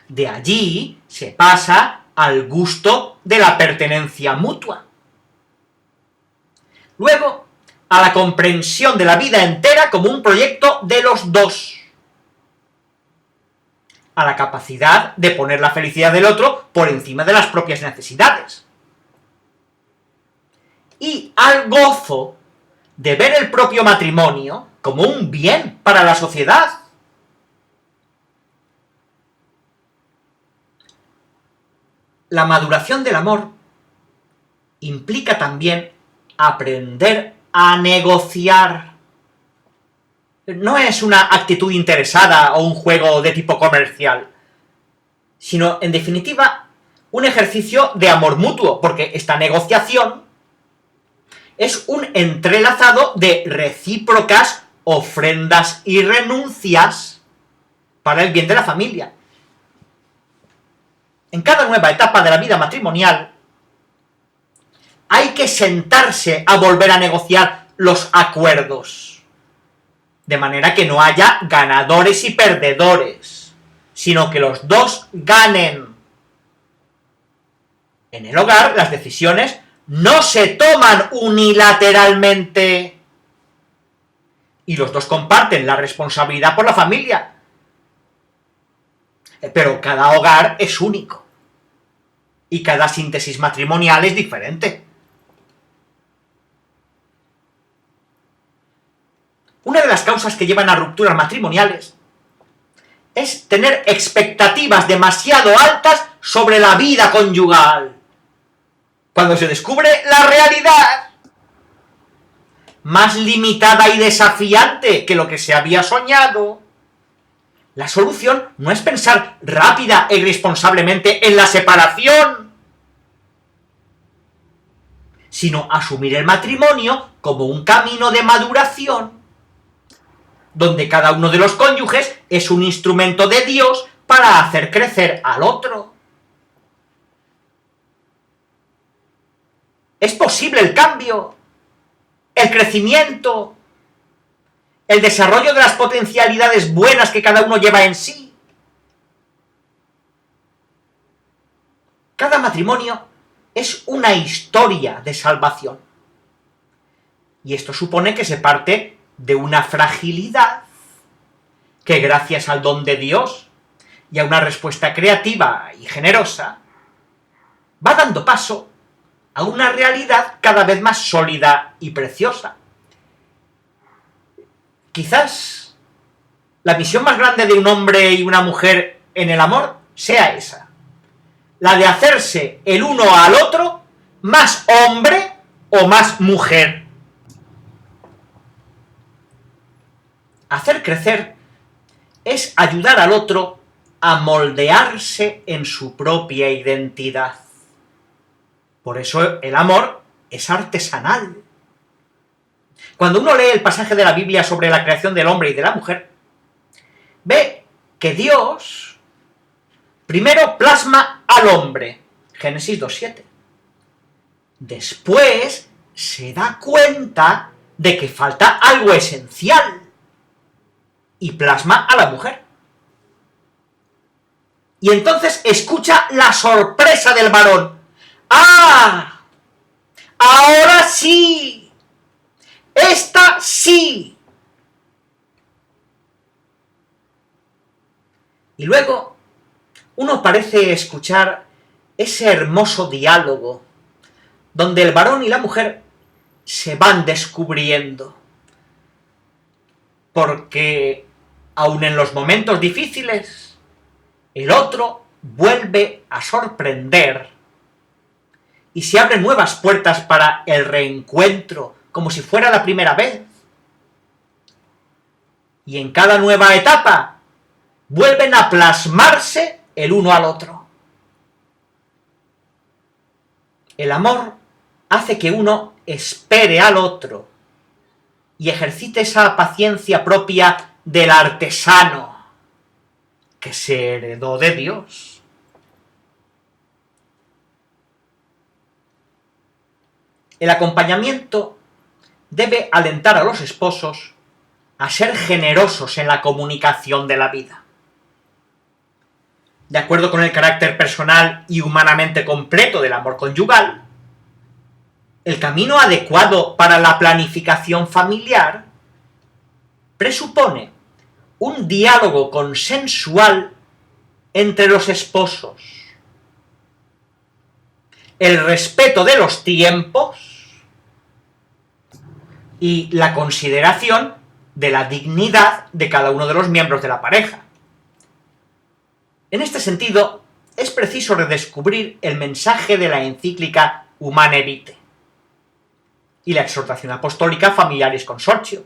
Speaker 1: De allí se pasa al gusto de la pertenencia mutua. Luego, a la comprensión de la vida entera como un proyecto de los dos. A la capacidad de poner la felicidad del otro por encima de las propias necesidades. Y al gozo de ver el propio matrimonio como un bien para la sociedad. La maduración del amor implica también aprender a negociar. No es una actitud interesada o un juego de tipo comercial, sino, en definitiva, un ejercicio de amor mutuo, porque esta negociación es un entrelazado de recíprocas ofrendas y renuncias para el bien de la familia. En cada nueva etapa de la vida matrimonial hay que sentarse a volver a negociar los acuerdos, de manera que no haya ganadores y perdedores, sino que los dos ganen. En el hogar, las decisiones no se toman unilateralmente, y los dos comparten la responsabilidad por la familia. Pero cada hogar es único, y cada síntesis matrimonial es diferente. Una de las causas que llevan a rupturas matrimoniales es tener expectativas demasiado altas sobre la vida conyugal, cuando se descubre la realidad, más limitada y desafiante que lo que se había soñado. La solución no es pensar rápida e irresponsablemente en la separación, sino asumir el matrimonio como un camino de maduración, donde cada uno de los cónyuges es un instrumento de Dios para hacer crecer al otro. Es posible el cambio, el crecimiento, el desarrollo de las potencialidades buenas que cada uno lleva en sí. Cada matrimonio es una historia de salvación. Y esto supone que se parte de una fragilidad que, gracias al don de Dios y a una respuesta creativa y generosa, va dando paso a una realidad cada vez más sólida y preciosa. Quizás la misión más grande de un hombre y una mujer en el amor sea esa, la de hacerse el uno al otro más hombre o más mujer. Hacer crecer es ayudar al otro a moldearse en su propia identidad. Por eso el amor es artesanal. Cuando uno lee el pasaje de la Biblia sobre la creación del hombre y de la mujer, ve que Dios primero plasma al hombre, Génesis 2:7. Después se da cuenta de que falta algo esencial y plasma a la mujer. Y entonces escucha la sorpresa del varón. ¡Ah! ¡Ahora sí! ¡Esta sí! Y luego uno parece escuchar ese hermoso diálogo donde el varón y la mujer se van descubriendo. Porque aun en los momentos difíciles, el otro vuelve a sorprender y se abren nuevas puertas para el reencuentro, como si fuera la primera vez. Y en cada nueva etapa vuelven a plasmarse el uno al otro. El amor hace que uno espere al otro y ejercite esa paciencia propia del artesano que se heredó de Dios. El acompañamiento debe alentar a los esposos a ser generosos en la comunicación de la vida. De acuerdo con el carácter personal y humanamente completo del amor conyugal, el camino adecuado para la planificación familiar presupone un diálogo consensual entre los esposos, el respeto de los tiempos y la consideración de la dignidad de cada uno de los miembros de la pareja. En este sentido, es preciso redescubrir el mensaje de la encíclica Humane Vitae y la exhortación apostólica Familiaris Consortio,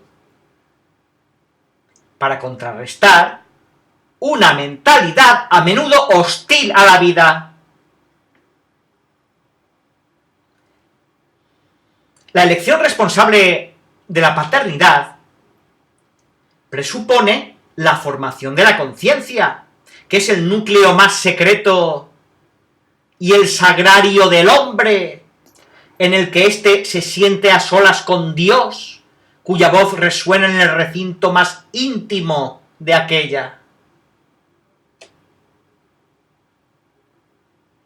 Speaker 1: para contrarrestar una mentalidad a menudo hostil a la vida. La elección responsable de la paternidad presupone la formación de la conciencia, que es el núcleo más secreto y el sagrario del hombre, en el que éste se siente a solas con Dios, cuya voz resuena en el recinto más íntimo de aquella.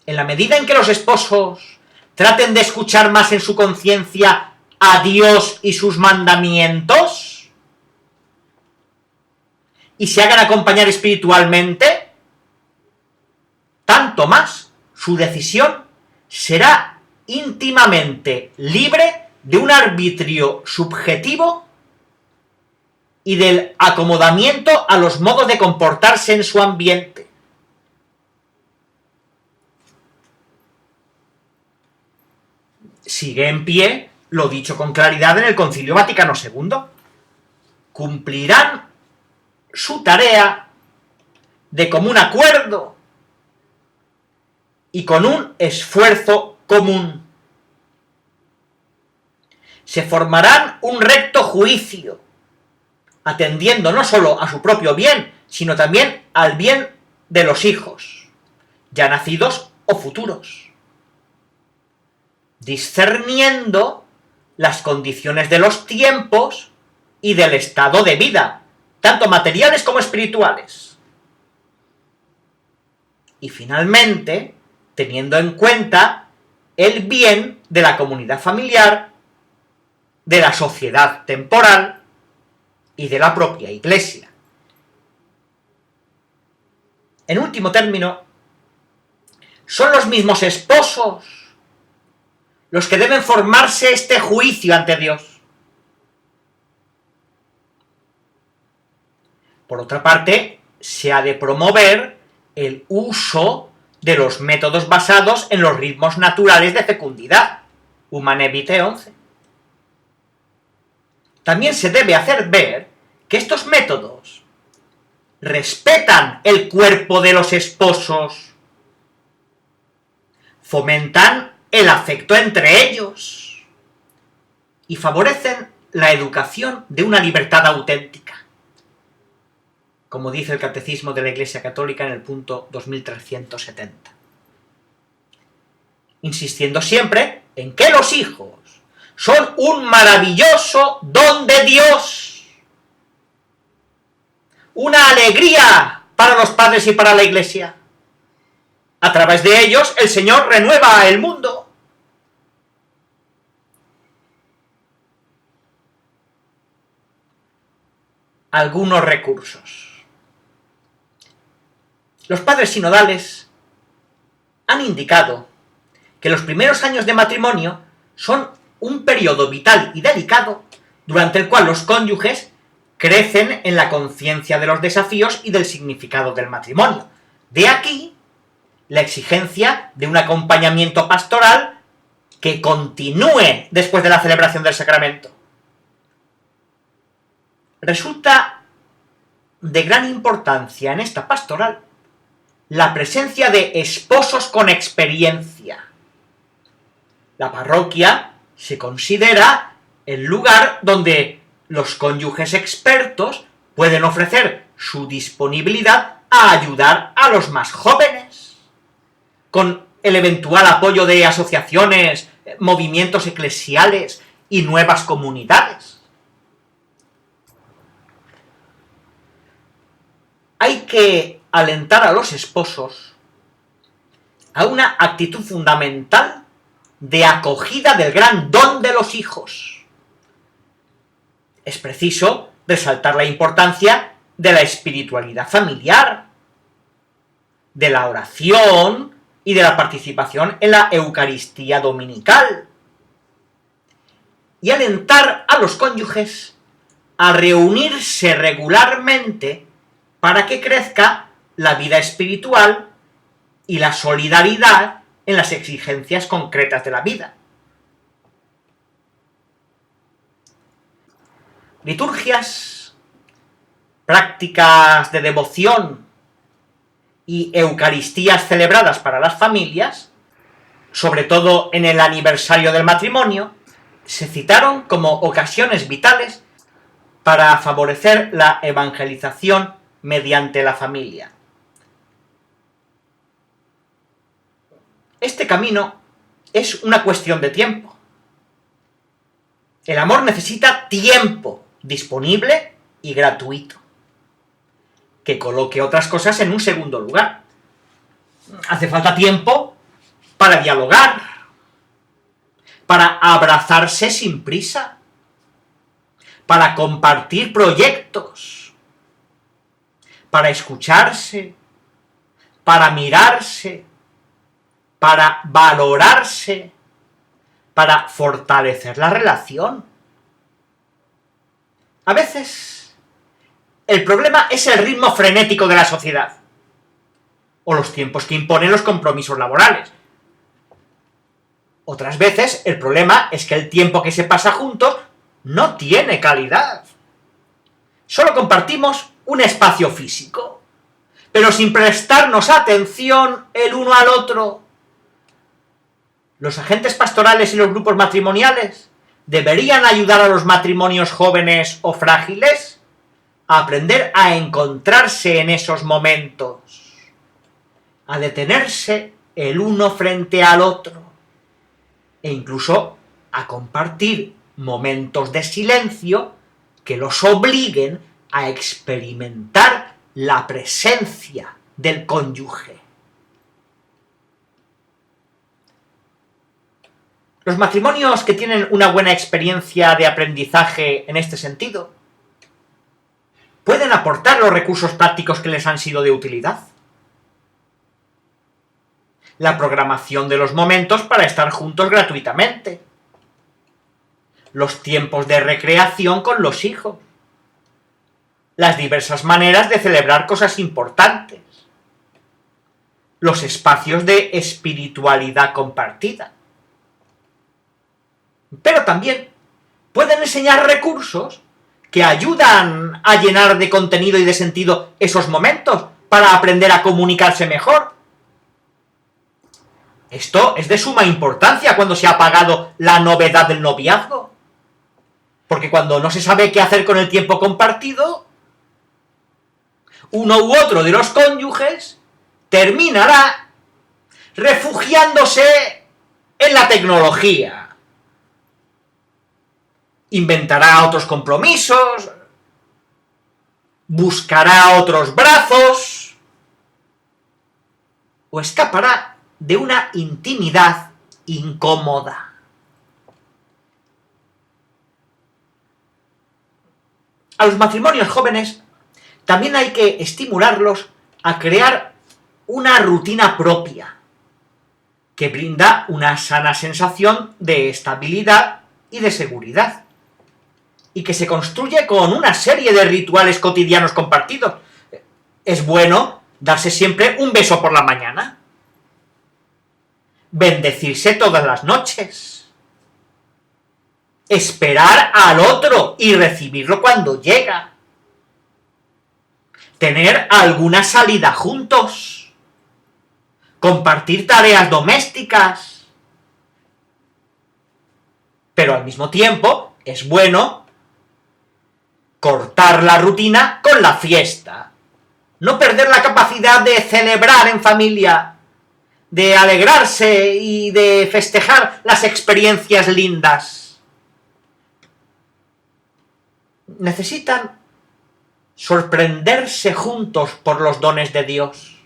Speaker 1: En la medida en que los esposos traten de escuchar más en su conciencia a Dios y sus mandamientos, y se hagan acompañar espiritualmente, tanto más su decisión será íntimamente libre de un arbitrio subjetivo y del acomodamiento a los modos de comportarse en su ambiente. Sigue en pie lo dicho con claridad en el Concilio Vaticano II. Cumplirán su tarea de común acuerdo y con un esfuerzo común. Se formarán un recto juicio, atendiendo no solo a su propio bien, sino también al bien de los hijos, ya nacidos o futuros, discerniendo las condiciones de los tiempos y del estado de vida, tanto materiales como espirituales. Y finalmente, teniendo en cuenta el bien de la comunidad familiar, de la sociedad temporal y de la propia Iglesia. En último término, son los mismos esposos los que deben formarse este juicio ante Dios. Por otra parte, se ha de promover el uso de los métodos basados en los ritmos naturales de fecundidad, Humane Vitae 11. También se debe hacer ver que estos métodos respetan el cuerpo de los esposos, fomentan el afecto entre ellos y favorecen la educación de una libertad auténtica, como dice el Catecismo de la Iglesia Católica en el punto 2370. Insistiendo siempre en que los hijos son un maravilloso don de Dios, una alegría para los padres y para la Iglesia. A través de ellos el Señor renueva el mundo. Algunos recursos. Los padres sinodales han indicado que los primeros años de matrimonio son un periodo vital y delicado durante el cual los cónyuges crecen en la conciencia de los desafíos y del significado del matrimonio. De aquí la exigencia de un acompañamiento pastoral que continúe después de la celebración del sacramento. Resulta de gran importancia en esta pastoral la presencia de esposos con experiencia, La parroquia se considera el lugar donde los cónyuges expertos pueden ofrecer su disponibilidad a ayudar a los más jóvenes, con el eventual apoyo de asociaciones, movimientos eclesiales y nuevas comunidades. Hay que alentar a los esposos a una actitud fundamental de acogida del gran don de los hijos. Es preciso resaltar la importancia de la espiritualidad familiar, de la oración y de la participación en la Eucaristía dominical, y alentar a los cónyuges a reunirse regularmente para que crezca la vida espiritual y la solidaridad en las exigencias concretas de la vida. Liturgias, prácticas de devoción y eucaristías celebradas para las familias, sobre todo en el aniversario del matrimonio, se citaron como ocasiones vitales para favorecer la evangelización mediante la familia. Este camino es una cuestión de tiempo. El amor necesita tiempo disponible y gratuito, que coloque otras cosas en un segundo lugar. Hace falta tiempo para dialogar, para abrazarse sin prisa, para compartir proyectos, para escucharse, para mirarse, para valorarse, para fortalecer la relación. A veces, el problema es el ritmo frenético de la sociedad, o los tiempos que imponen los compromisos laborales. Otras veces, el problema es que el tiempo que se pasa juntos no tiene calidad. Solo compartimos un espacio físico, pero sin prestarnos atención el uno al otro. Los agentes pastorales y los grupos matrimoniales deberían ayudar a los matrimonios jóvenes o frágiles a aprender a encontrarse en esos momentos, a detenerse el uno frente al otro, e incluso a compartir momentos de silencio que los obliguen a experimentar la presencia del cónyuge. Los matrimonios que tienen una buena experiencia de aprendizaje en este sentido pueden aportar los recursos prácticos que les han sido de utilidad. La programación de los momentos para estar juntos gratuitamente, los tiempos de recreación con los hijos, las diversas maneras de celebrar cosas importantes, los espacios de espiritualidad compartida. Pero también pueden enseñar recursos que ayudan a llenar de contenido y de sentido esos momentos para aprender a comunicarse mejor. Esto es de suma importancia cuando se ha apagado la novedad del noviazgo. Porque cuando no se sabe qué hacer con el tiempo compartido, uno u otro de los cónyuges terminará refugiándose en la tecnología. Inventará otros compromisos, buscará otros brazos, o escapará de una intimidad incómoda. A los matrimonios jóvenes también hay que estimularlos a crear una rutina propia, que brinda una sana sensación de estabilidad y de seguridad, y que se construye con una serie de rituales cotidianos compartidos. Es bueno darse siempre un beso por la mañana, bendecirse todas las noches, esperar al otro y recibirlo cuando llega, tener alguna salida juntos, compartir tareas domésticas, Pero al mismo tiempo es bueno cortar la rutina con la fiesta. No perder la capacidad de celebrar en familia, de alegrarse y de festejar las experiencias lindas. Necesitan sorprenderse juntos por los dones de Dios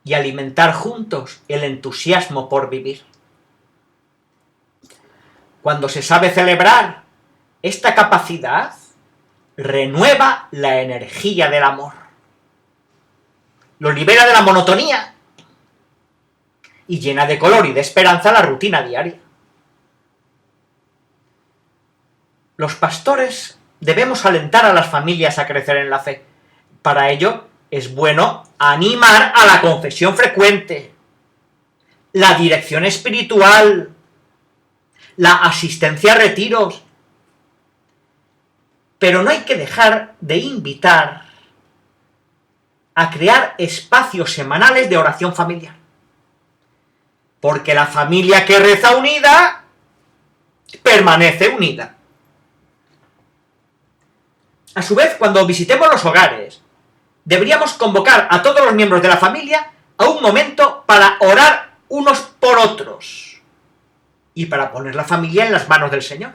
Speaker 1: y alimentar juntos el entusiasmo por vivir. Cuando se sabe celebrar esta capacidad, renueva la energía del amor. Lo libera de la monotonía y llena de color y de esperanza la rutina diaria. Los pastores debemos alentar a las familias a crecer en la fe. Para ello es bueno animar a la confesión frecuente, la dirección espiritual, la asistencia a retiros. Pero no hay que dejar de invitar a crear espacios semanales de oración familiar. Porque la familia que reza unida, permanece unida. A su vez, cuando visitemos los hogares, deberíamos convocar a todos los miembros de la familia a un momento para orar unos por otros y para poner la familia en las manos del Señor.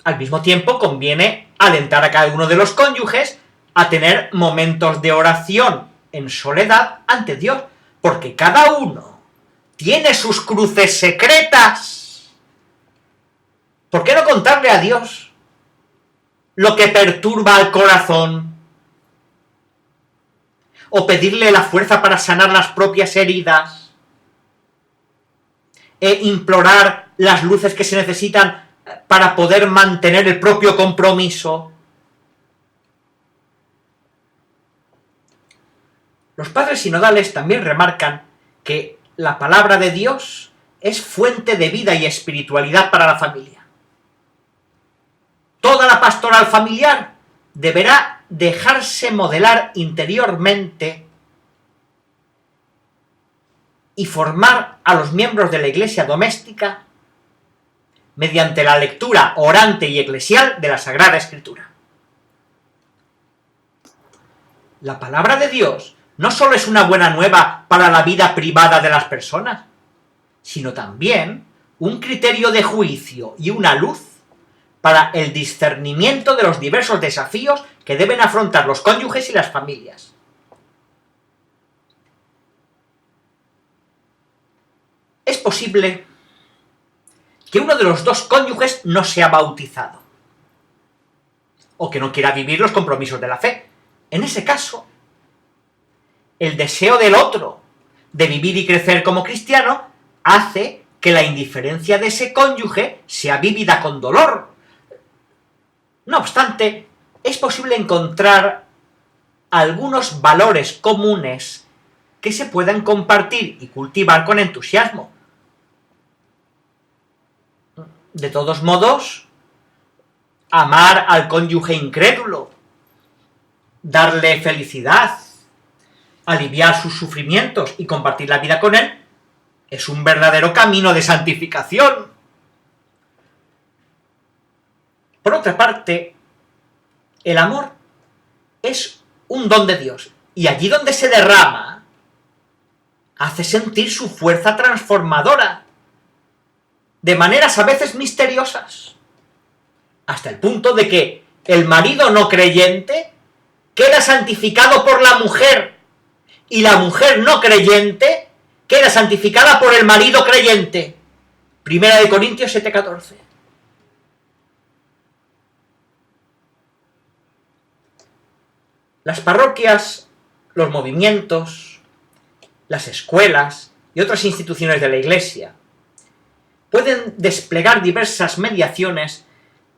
Speaker 1: Al mismo tiempo, conviene alentar a cada uno de los cónyuges a tener momentos de oración en soledad ante Dios, porque cada uno tiene sus cruces secretas. ¿Por qué no contarle a Dios lo que perturba al corazón? O pedirle la fuerza para sanar las propias heridas. E implorar las luces que se necesitan para poder mantener el propio compromiso. Los padres sinodales también remarcan que la palabra de Dios es fuente de vida y espiritualidad para la familia. Toda la pastoral familiar deberá dejarse modelar interiormente y formar a los miembros de la iglesia doméstica mediante la lectura orante y eclesial de la Sagrada Escritura. La palabra de Dios no solo es una buena nueva para la vida privada de las personas, sino también un criterio de juicio y una luz para el discernimiento de los diversos desafíos que deben afrontar los cónyuges y las familias. Es posible que uno de los dos cónyuges no sea bautizado, o que no quiera vivir los compromisos de la fe. En ese caso, el deseo del otro de vivir y crecer como cristiano hace que la indiferencia de ese cónyuge sea vivida con dolor. No obstante, es posible encontrar algunos valores comunes que se puedan compartir y cultivar con entusiasmo. De todos modos, amar al cónyuge incrédulo, darle felicidad, aliviar sus sufrimientos y compartir la vida con él, es un verdadero camino de santificación. Por otra parte, el amor es un don de Dios, y allí donde se derrama, hace sentir su fuerza transformadora, de maneras a veces misteriosas, hasta el punto de que el marido no creyente queda santificado por la mujer, y la mujer no creyente queda santificada por el marido creyente. 1 Corintios 7:14. Las parroquias, los movimientos, las escuelas y otras instituciones de la Iglesia pueden desplegar diversas mediaciones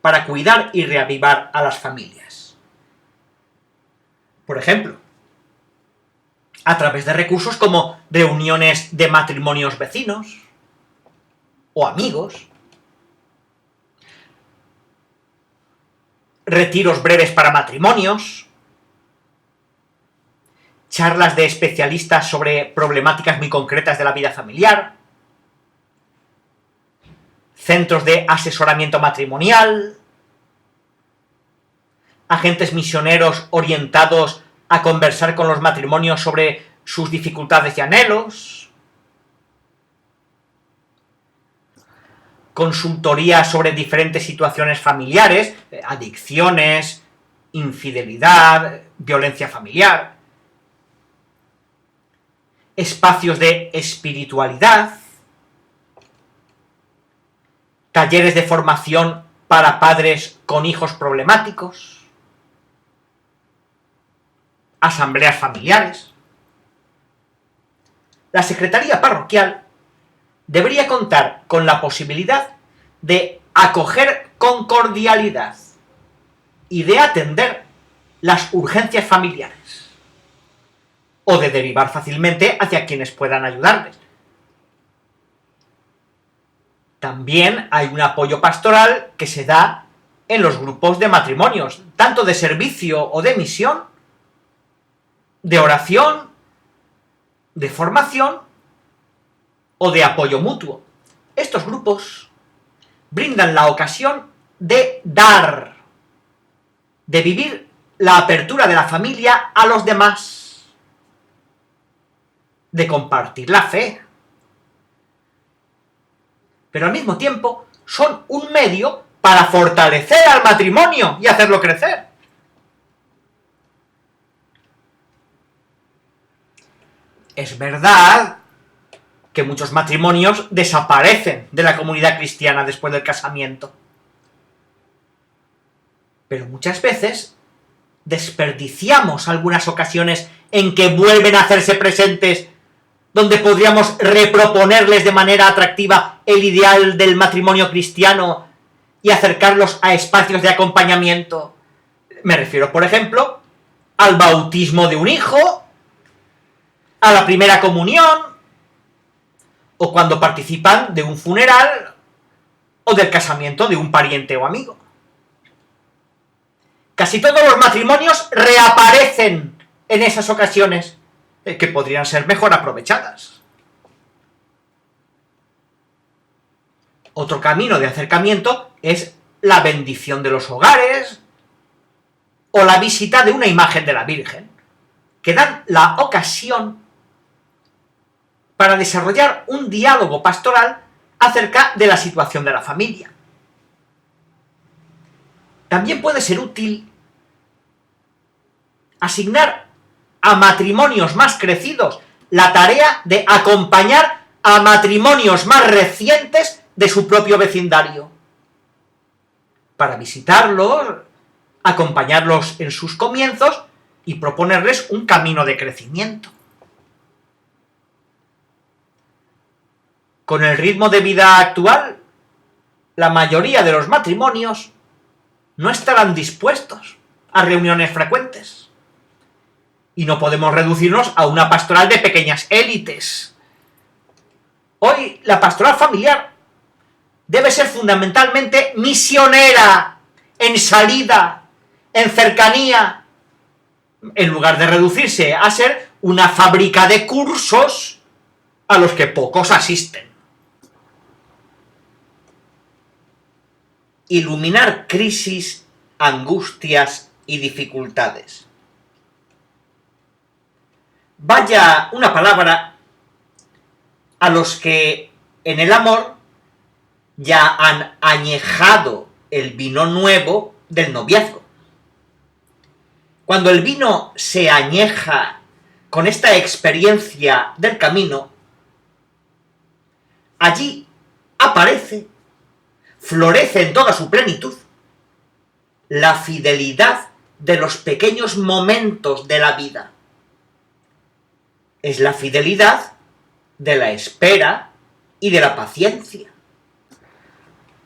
Speaker 1: para cuidar y reavivar a las familias. Por ejemplo, a través de recursos como reuniones de matrimonios vecinos o amigos, retiros breves para matrimonios, charlas de especialistas sobre problemáticas muy concretas de la vida familiar, centros de asesoramiento matrimonial, agentes misioneros orientados a conversar con los matrimonios sobre sus dificultades y anhelos, consultoría sobre diferentes situaciones familiares, adicciones, infidelidad, violencia familiar, espacios de espiritualidad, talleres de formación para padres con hijos problemáticos, asambleas familiares. La Secretaría Parroquial debería contar con la posibilidad de acoger con cordialidad y de atender las urgencias familiares, o de derivar fácilmente hacia quienes puedan ayudarles. También hay un apoyo pastoral que se da en los grupos de matrimonios, tanto de servicio o de misión, de oración, de formación o de apoyo mutuo. Estos grupos brindan la ocasión de dar, de vivir la apertura de la familia a los demás, de compartir la fe. Pero al mismo tiempo son un medio para fortalecer al matrimonio y hacerlo crecer. Es verdad que muchos matrimonios desaparecen de la comunidad cristiana después del casamiento. Pero muchas veces desperdiciamos algunas ocasiones en que vuelven a hacerse presentes, donde podríamos reproponerles de manera atractiva el ideal del matrimonio cristiano y acercarlos a espacios de acompañamiento. Me refiero, por ejemplo, al bautismo de un hijo, a la primera comunión, o cuando participan de un funeral o del casamiento de un pariente o amigo. Casi todos los matrimonios reaparecen en esas ocasiones, que podrían ser mejor aprovechadas. Otro camino de acercamiento es la bendición de los hogares o la visita de una imagen de la Virgen, que dan la ocasión para desarrollar un diálogo pastoral acerca de la situación de la familia. También puede ser útil asignar a matrimonios más crecidos la tarea de acompañar a matrimonios más recientes de su propio vecindario, para visitarlos, acompañarlos en sus comienzos y proponerles un camino de crecimiento. Con el ritmo de vida actual, la mayoría de los matrimonios no estarán dispuestos a reuniones frecuentes. Y no podemos reducirnos a una pastoral de pequeñas élites. Hoy la pastoral familiar debe ser fundamentalmente misionera, en salida, en cercanía, en lugar de reducirse a ser una fábrica de cursos a los que pocos asisten. Iluminar crisis, angustias y dificultades. Vaya una palabra a los que en el amor ya han añejado el vino nuevo del noviazgo. Cuando el vino se añeja con esta experiencia del camino, allí aparece, florece en toda su plenitud, la fidelidad de los pequeños momentos de la vida. Es la fidelidad de la espera y de la paciencia.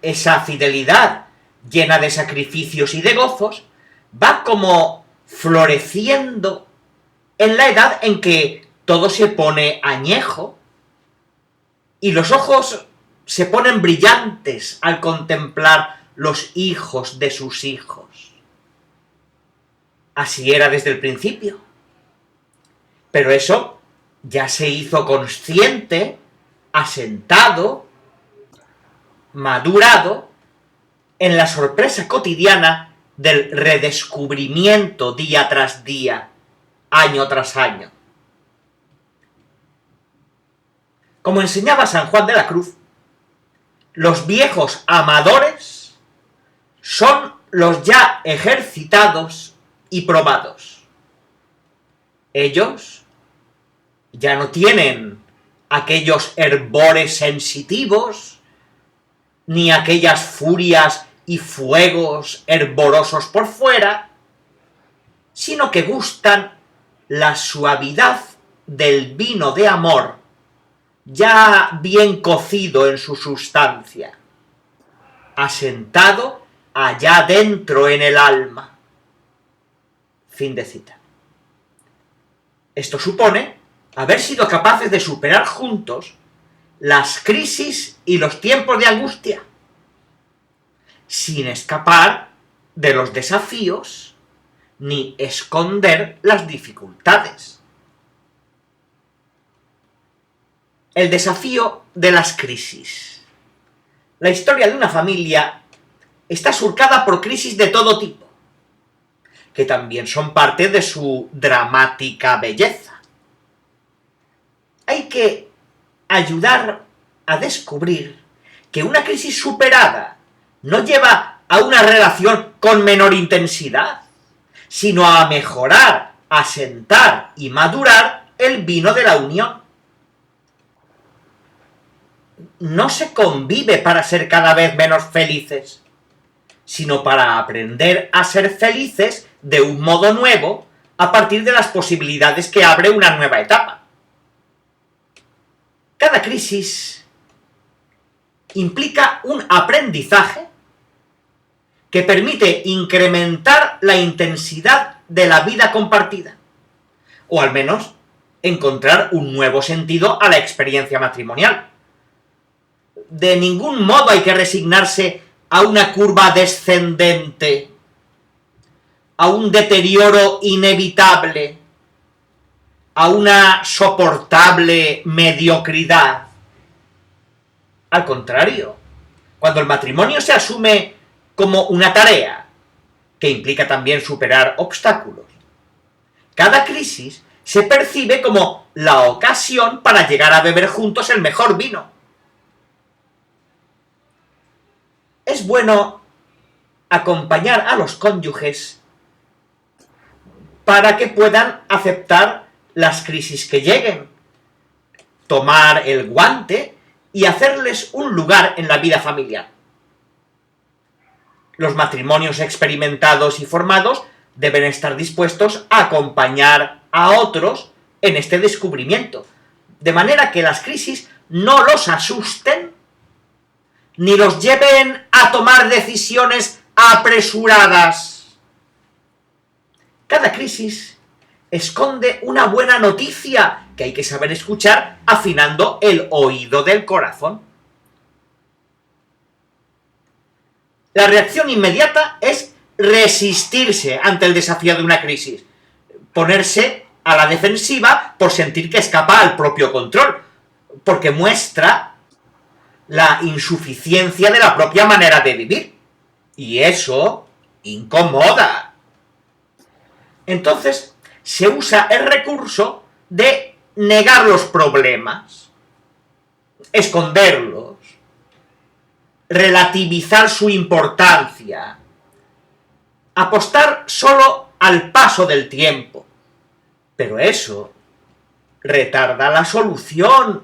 Speaker 1: Esa fidelidad llena de sacrificios y de gozos va como floreciendo en la edad en que todo se pone añejo y los ojos se ponen brillantes al contemplar los hijos de sus hijos. Así era desde el principio. Pero eso ya se hizo consciente, asentado, madurado en la sorpresa cotidiana del redescubrimiento día tras día, año tras año. Como enseñaba San Juan de la Cruz, los viejos amadores son los ya ejercitados y probados. Ellos ya no tienen aquellos hervores sensitivos, ni aquellas furias y fuegos hervorosos por fuera, sino que gustan la suavidad del vino de amor, ya bien cocido en su sustancia, asentado allá dentro en el alma. Fin de cita. Esto supone haber sido capaces de superar juntos las crisis y los tiempos de angustia, sin escapar de los desafíos ni esconder las dificultades. El desafío de las crisis. La historia de una familia está surcada por crisis de todo tipo, que también son parte de su dramática belleza. Hay que ayudar a descubrir que una crisis superada no lleva a una relación con menor intensidad, sino a mejorar, asentar y madurar el vino de la unión. No se convive para ser cada vez menos felices, sino para aprender a ser felices de un modo nuevo a partir de las posibilidades que abre una nueva etapa. Cada crisis implica un aprendizaje que permite incrementar la intensidad de la vida compartida, o al menos encontrar un nuevo sentido a la experiencia matrimonial. De ningún modo hay que resignarse a una curva descendente, a un deterioro inevitable, a una soportable mediocridad. Al contrario, cuando el matrimonio se asume como una tarea, que implica también superar obstáculos, cada crisis se percibe como la ocasión para llegar a beber juntos el mejor vino. Es bueno acompañar a los cónyuges para que puedan aceptar las crisis que lleguen, tomar el guante y hacerles un lugar en la vida familiar. Los matrimonios experimentados y formados deben estar dispuestos a acompañar a otros en este descubrimiento, de manera que las crisis no los asusten ni los lleven a tomar decisiones apresuradas. Cada crisis esconde una buena noticia que hay que saber escuchar afinando el oído del corazón. La reacción inmediata es resistirse ante el desafío de una crisis, ponerse a la defensiva por sentir que escapa al propio control, porque muestra la insuficiencia de la propia manera de vivir, y eso incomoda. Entonces se usa el recurso de negar los problemas, esconderlos, relativizar su importancia, apostar solo al paso del tiempo. Pero eso retarda la solución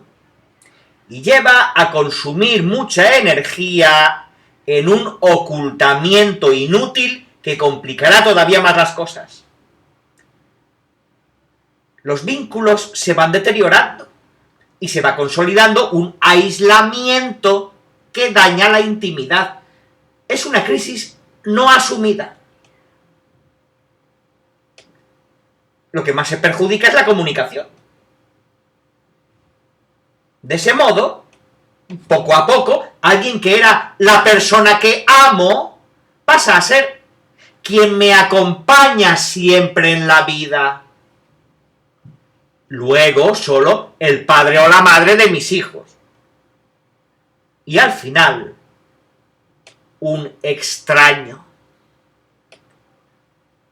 Speaker 1: y lleva a consumir mucha energía en un ocultamiento inútil que complicará todavía más las cosas. Los vínculos se van deteriorando y se va consolidando un aislamiento que daña la intimidad. Es una crisis no asumida. Lo que más se perjudica es la comunicación. De ese modo, poco a poco, alguien que era la persona que amo pasa a ser quien me acompaña siempre en la vida. Luego, solo el padre o la madre de mis hijos. Y al final, un extraño.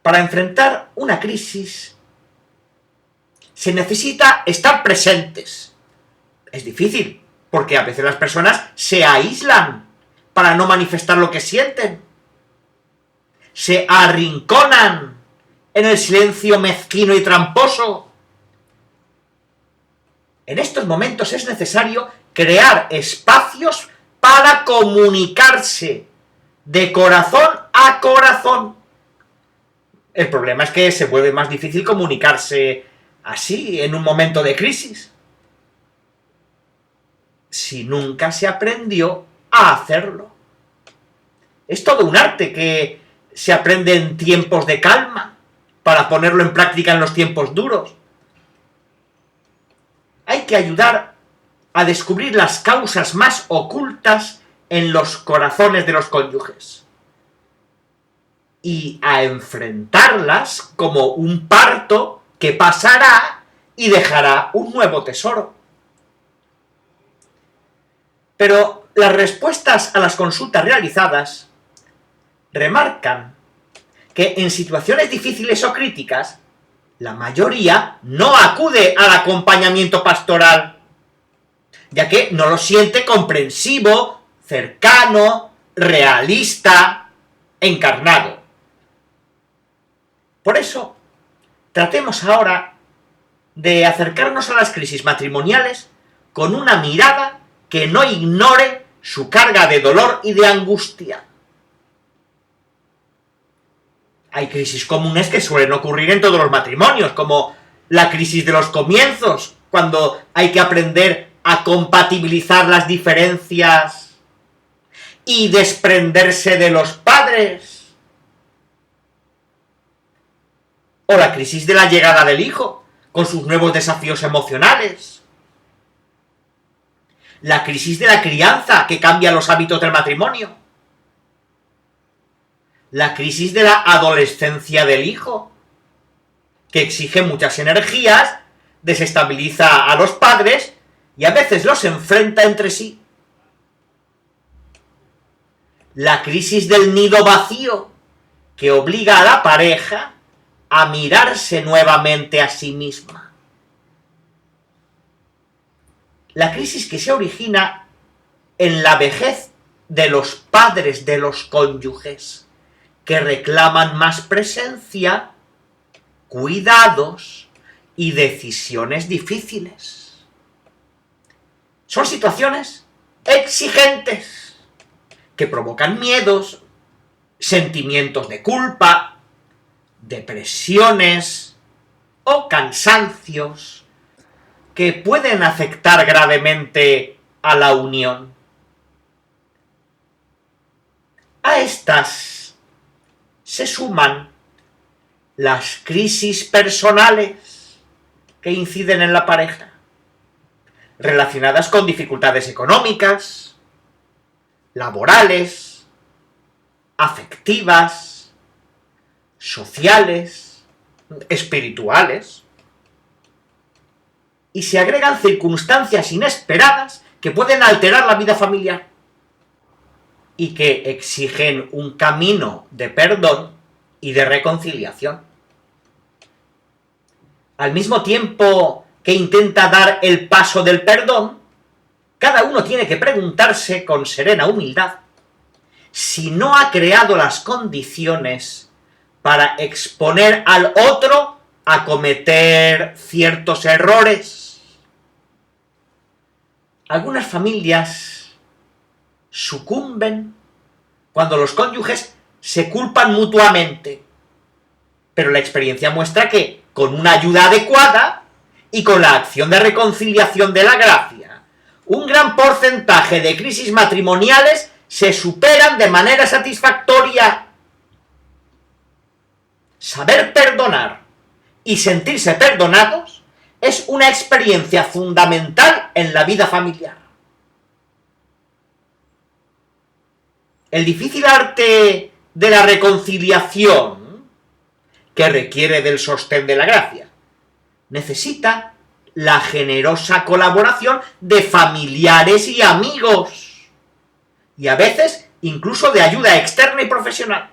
Speaker 1: Para enfrentar una crisis se necesita estar presentes. Es difícil, porque a veces las personas se aíslan para no manifestar lo que sienten. Se arrinconan en el silencio mezquino y tramposo. En estos momentos es necesario crear espacios para comunicarse de corazón a corazón. El problema es que se vuelve más difícil comunicarse así en un momento de crisis, si nunca se aprendió a hacerlo. Es todo un arte que se aprende en tiempos de calma para ponerlo en práctica en los tiempos duros. Hay que ayudar a descubrir las causas más ocultas en los corazones de los cónyuges y a enfrentarlas como un parto que pasará y dejará un nuevo tesoro. Pero las respuestas a las consultas realizadas remarcan que en situaciones difíciles o críticas, la mayoría no acude al acompañamiento pastoral, ya que no lo siente comprensivo, cercano, realista, encarnado. Por eso, tratemos ahora de acercarnos a las crisis matrimoniales con una mirada que no ignore su carga de dolor y de angustia. Hay crisis comunes que suelen ocurrir en todos los matrimonios, como la crisis de los comienzos, cuando hay que aprender a compatibilizar las diferencias y desprenderse de los padres. O la crisis de la llegada del hijo, con sus nuevos desafíos emocionales. La crisis de la crianza, que cambia los hábitos del matrimonio. La crisis de la adolescencia del hijo, que exige muchas energías, desestabiliza a los padres y a veces los enfrenta entre sí. La crisis del nido vacío, que obliga a la pareja a mirarse nuevamente a sí misma. La crisis que se origina en la vejez de los padres de los cónyuges, que reclaman más presencia, cuidados y decisiones difíciles. Son situaciones exigentes que provocan miedos, sentimientos de culpa, depresiones o cansancios que pueden afectar gravemente a la unión. A estas se suman las crisis personales que inciden en la pareja, relacionadas con dificultades económicas, laborales, afectivas, sociales, espirituales, y se agregan circunstancias inesperadas que pueden alterar la vida familiar y que exigen un camino de perdón y de reconciliación. Al mismo tiempo que intenta dar el paso del perdón, cada uno tiene que preguntarse con serena humildad si no ha creado las condiciones para exponer al otro a cometer ciertos errores. Algunas familias sucumben cuando los cónyuges se culpan mutuamente, pero la experiencia muestra que con una ayuda adecuada y con la acción de reconciliación de la gracia, un gran porcentaje de crisis matrimoniales se superan de manera satisfactoria. Saber perdonar y sentirse perdonados es una experiencia fundamental en la vida familiar. El difícil arte de la reconciliación, que requiere del sostén de la gracia, necesita la generosa colaboración de familiares y amigos, y a veces incluso de ayuda externa y profesional.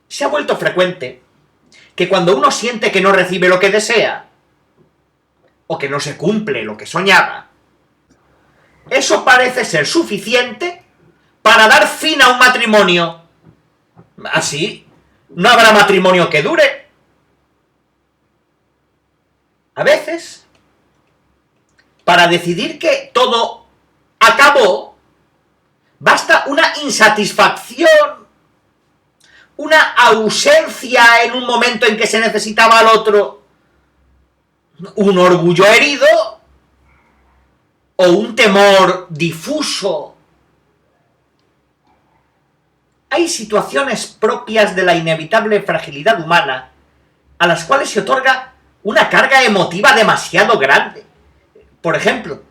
Speaker 1: Se ha vuelto frecuente que cuando uno siente que no recibe lo que desea, o que no se cumple lo que soñaba, eso parece ser suficiente para dar fin a un matrimonio. Así, no habrá matrimonio que dure. A veces, para decidir que todo acabó, basta una insatisfacción, una ausencia en un momento en que se necesitaba al otro, un orgullo herido o un temor difuso. Hay situaciones propias de la inevitable fragilidad humana a las cuales se otorga una carga emotiva demasiado grande. Por ejemplo,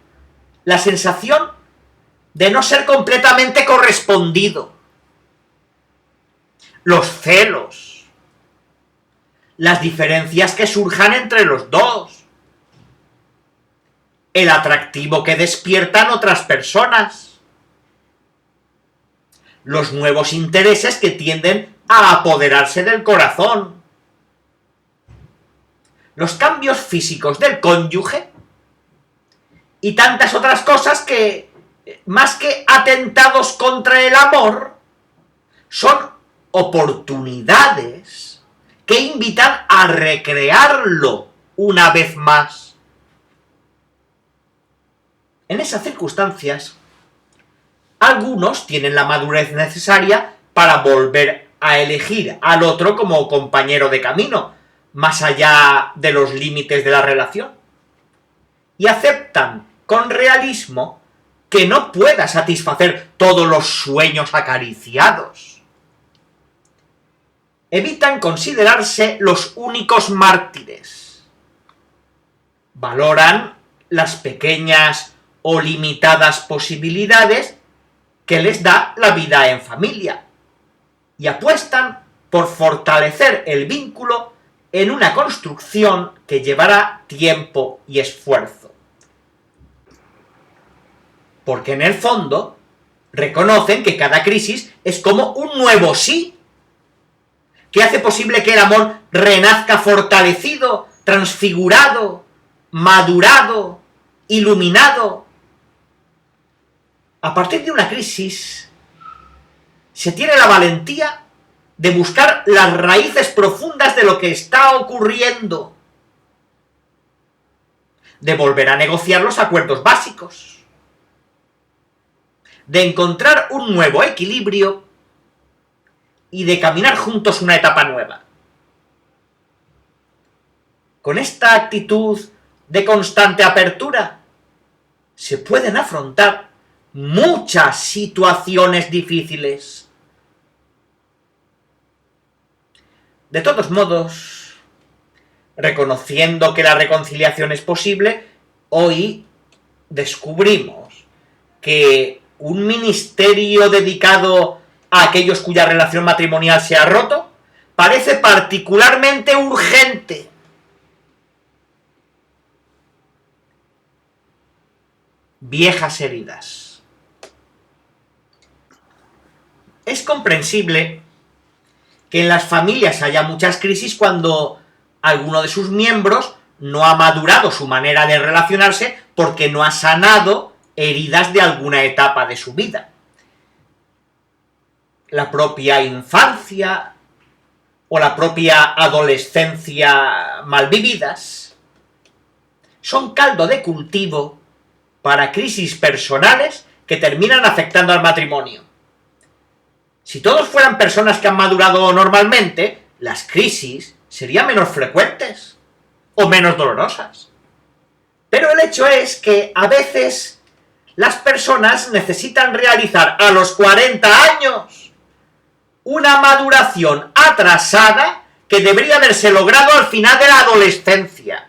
Speaker 1: la sensación de no ser completamente correspondido, los celos, las diferencias que surjan entre los dos, el atractivo que despiertan otras personas, los nuevos intereses que tienden a apoderarse del corazón, los cambios físicos del cónyuge y tantas otras cosas que, más que atentados contra el amor, son oportunidades que invitan a recrearlo una vez más. En esas circunstancias, algunos tienen la madurez necesaria para volver a elegir al otro como compañero de camino, más allá de los límites de la relación, y aceptan con realismo que no pueda satisfacer todos los sueños acariciados. Evitan considerarse los únicos mártires. Valoran las pequeñas o limitadas posibilidades que les da la vida en familia y apuestan por fortalecer el vínculo en una construcción que llevará tiempo y esfuerzo. Porque en el fondo reconocen que cada crisis es como un nuevo sí, que hace posible que el amor renazca fortalecido, transfigurado, madurado, iluminado. A partir de una crisis, se tiene la valentía de buscar las raíces profundas de lo que está ocurriendo, de volver a negociar los acuerdos básicos, de encontrar un nuevo equilibrio y de caminar juntos una etapa nueva. Con esta actitud de constante apertura, se pueden afrontar muchas situaciones difíciles. De todos modos, reconociendo que la reconciliación es posible, hoy descubrimos que un ministerio dedicado a aquellos cuya relación matrimonial se ha roto parece particularmente urgente. Viejas heridas. Es comprensible que en las familias haya muchas crisis cuando alguno de sus miembros no ha madurado su manera de relacionarse porque no ha sanado heridas de alguna etapa de su vida. La propia infancia o la propia adolescencia mal vividas son caldo de cultivo para crisis personales que terminan afectando al matrimonio. Si todos fueran personas que han madurado normalmente, las crisis serían menos frecuentes o menos dolorosas. Pero el hecho es que a veces las personas necesitan realizar a los 40 años una maduración atrasada que debería haberse logrado al final de la adolescencia.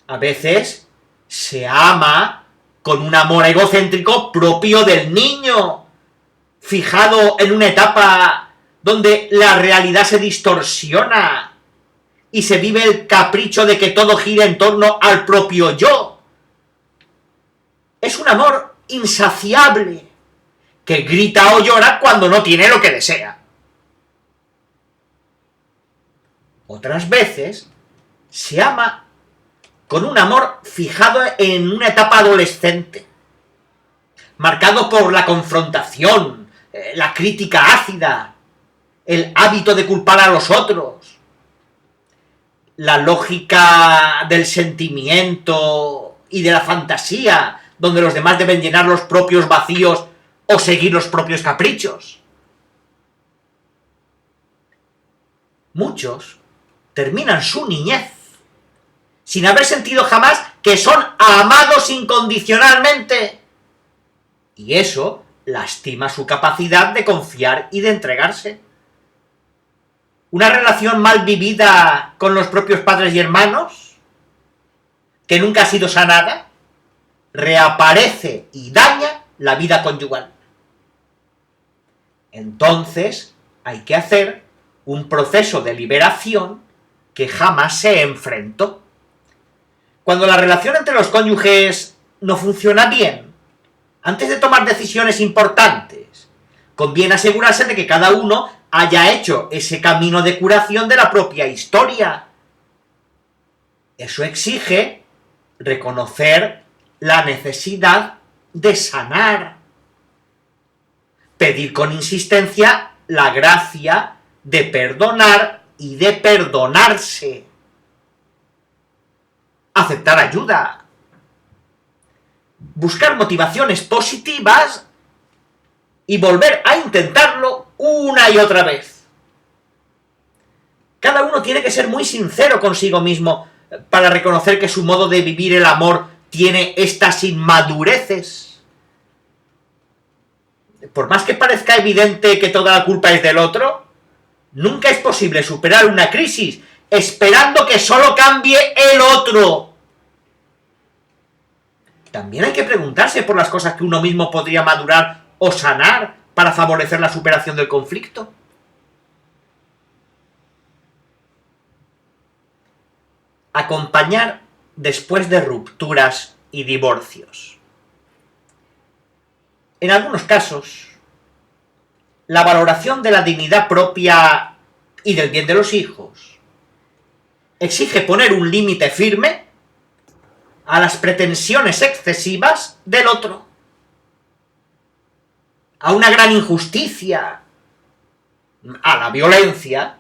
Speaker 1: A veces se ama con un amor egocéntrico propio del niño, fijado en una etapa donde la realidad se distorsiona y se vive el capricho de que todo gira en torno al propio yo, es un amor insaciable, que grita o llora cuando no tiene lo que desea. Otras veces se ama con un amor fijado en una etapa adolescente, marcado por la confrontación, la crítica ácida, el hábito de culpar a los otros, la lógica del sentimiento y de la fantasía, donde los demás deben llenar los propios vacíos o seguir los propios caprichos. Muchos terminan su niñez sin haber sentido jamás que son amados incondicionalmente. Y eso lastima su capacidad de confiar y de entregarse. Una relación mal vivida con los propios padres y hermanos, que nunca ha sido sanada, reaparece y daña la vida conyugal. Entonces hay que hacer un proceso de liberación que jamás se enfrentó. Cuando la relación entre los cónyuges no funciona bien, antes de tomar decisiones importantes, conviene asegurarse de que cada uno haya hecho ese camino de curación de la propia historia. Eso exige reconocer la necesidad de sanar, pedir con insistencia la gracia de perdonar y de perdonarse, aceptar ayuda, buscar motivaciones positivas y volver a intentarlo una y otra vez. Cada uno tiene que ser muy sincero consigo mismo para reconocer que su modo de vivir el amor tiene estas inmadureces. Por más que parezca evidente que toda la culpa es del otro, nunca es posible superar una crisis esperando que solo cambie el otro. También hay que preguntarse por las cosas que uno mismo podría madurar o sanar para favorecer la superación del conflicto. Acompañar después de rupturas y divorcios. En algunos casos, la valoración de la dignidad propia y del bien de los hijos exige poner un límite firme a las pretensiones excesivas del otro, a una gran injusticia, a la violencia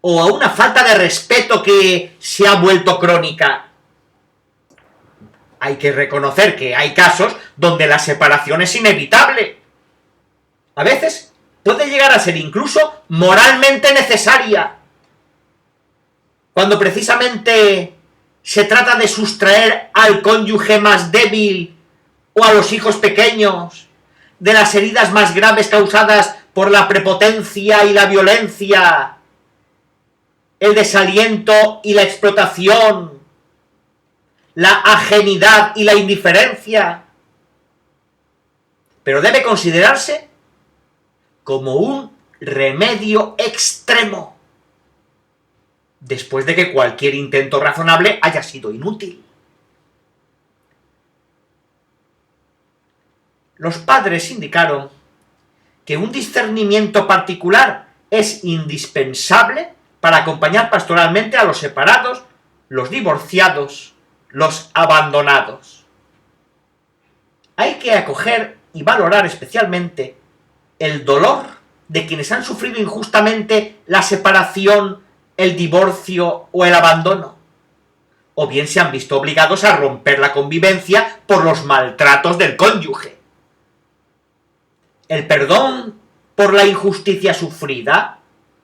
Speaker 1: o a una falta de respeto que se ha vuelto crónica. Hay que reconocer que hay casos donde la separación es inevitable. A veces puede llegar a ser incluso moralmente necesaria, cuando precisamente se trata de sustraer al cónyuge más débil o a los hijos pequeños de las heridas más graves causadas por la prepotencia y la violencia, el desaliento y la explotación, la ajenidad y la indiferencia. Pero debe considerarse como un remedio extremo, después de que cualquier intento razonable haya sido inútil. Los padres indicaron que un discernimiento particular es indispensable para acompañar pastoralmente a los separados, los divorciados, los abandonados. Hay que acoger y valorar especialmente el dolor de quienes han sufrido injustamente la separación, el divorcio o el abandono, o bien se han visto obligados a romper la convivencia por los maltratos del cónyuge. El perdón por la injusticia sufrida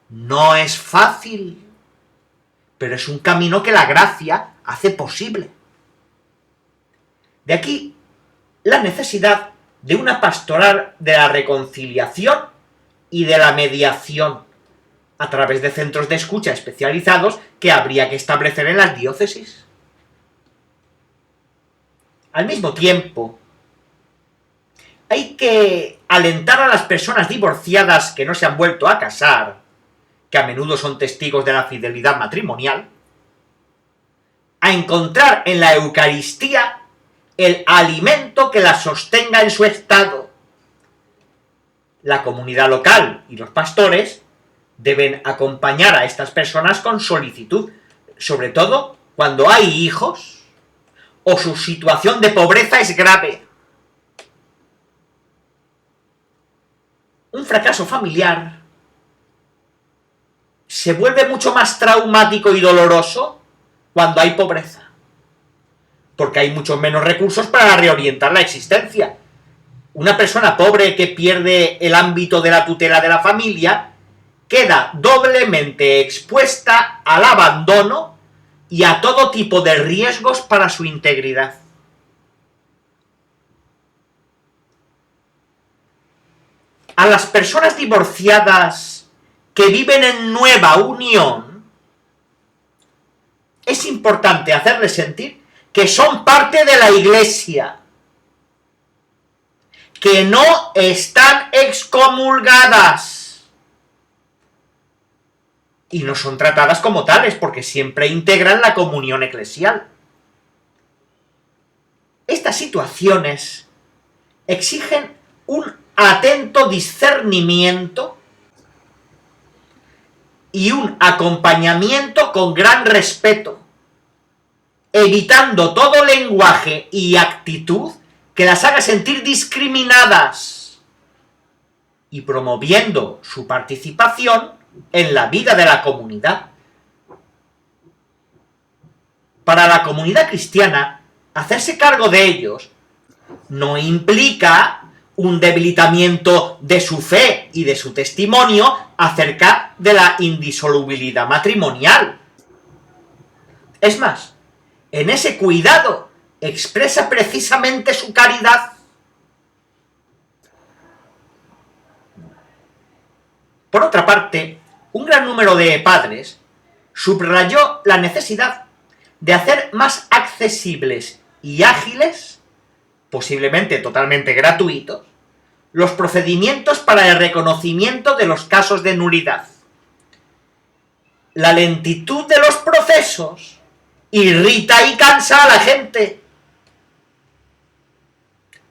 Speaker 1: no es fácil, pero es un camino que la gracia hace posible. De aquí la necesidad de una pastoral de la reconciliación y de la mediación a través de centros de escucha especializados que habría que establecer en las diócesis. Al mismo tiempo, hay que alentar a las personas divorciadas que no se han vuelto a casar, que a menudo son testigos de la fidelidad matrimonial, a encontrar en la Eucaristía el alimento que las sostenga en su estado. La comunidad local y los pastores deben acompañar a estas personas con solicitud, sobre todo cuando hay hijos o su situación de pobreza es grave. Un fracaso familiar se vuelve mucho más traumático y doloroso cuando hay pobreza, porque hay muchos menos recursos para reorientar la existencia. Una persona pobre que pierde el ámbito de la tutela de la familia queda doblemente expuesta al abandono y a todo tipo de riesgos para su integridad. A las personas divorciadas que viven en nueva unión, es importante hacerles sentir que son parte de la Iglesia, que no están excomulgadas y no son tratadas como tales porque siempre integran la comunión eclesial. Estas situaciones exigen un atento discernimiento y un acompañamiento con gran respeto, evitando todo lenguaje y actitud que las haga sentir discriminadas y promoviendo su participación en la vida de la comunidad. Para la comunidad cristiana, hacerse cargo de ellos no implica un debilitamiento de su fe y de su testimonio acerca de la indisolubilidad matrimonial. Es más, en ese cuidado expresa precisamente su caridad. Por otra parte, un gran número de padres subrayó la necesidad de hacer más accesibles y ágiles, posiblemente totalmente gratuitos, los procedimientos para el reconocimiento de los casos de nulidad. La lentitud de los procesos irrita y cansa a la gente.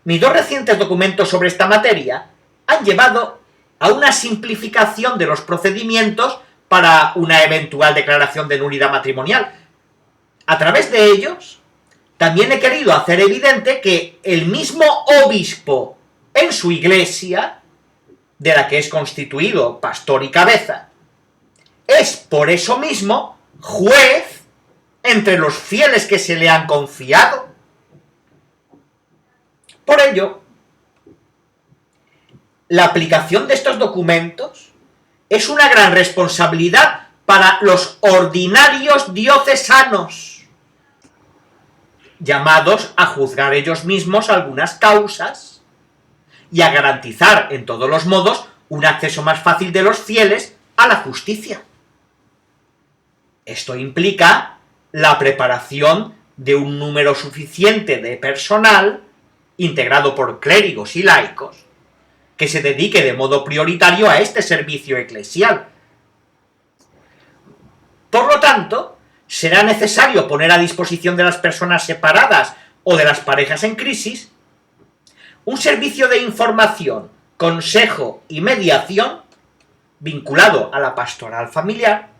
Speaker 1: Mis dos recientes documentos sobre esta materia han llevado a una simplificación de los procedimientos para una eventual declaración de nulidad matrimonial. A través de ellos, también he querido hacer evidente que el mismo obispo en su iglesia, de la que es constituido pastor y cabeza, es por eso mismo juez entre los fieles que se le han confiado. Por ello, la aplicación de estos documentos es una gran responsabilidad para los ordinarios diocesanos, llamados a juzgar ellos mismos algunas causas y a garantizar en todos los modos un acceso más fácil de los fieles a la justicia. Esto implica la preparación de un número suficiente de personal, integrado por clérigos y laicos, que se dedique de modo prioritario a este servicio eclesial. Por lo tanto, será necesario poner a disposición de las personas separadas o de las parejas en crisis un servicio de información, consejo y mediación vinculado a la pastoral familiar,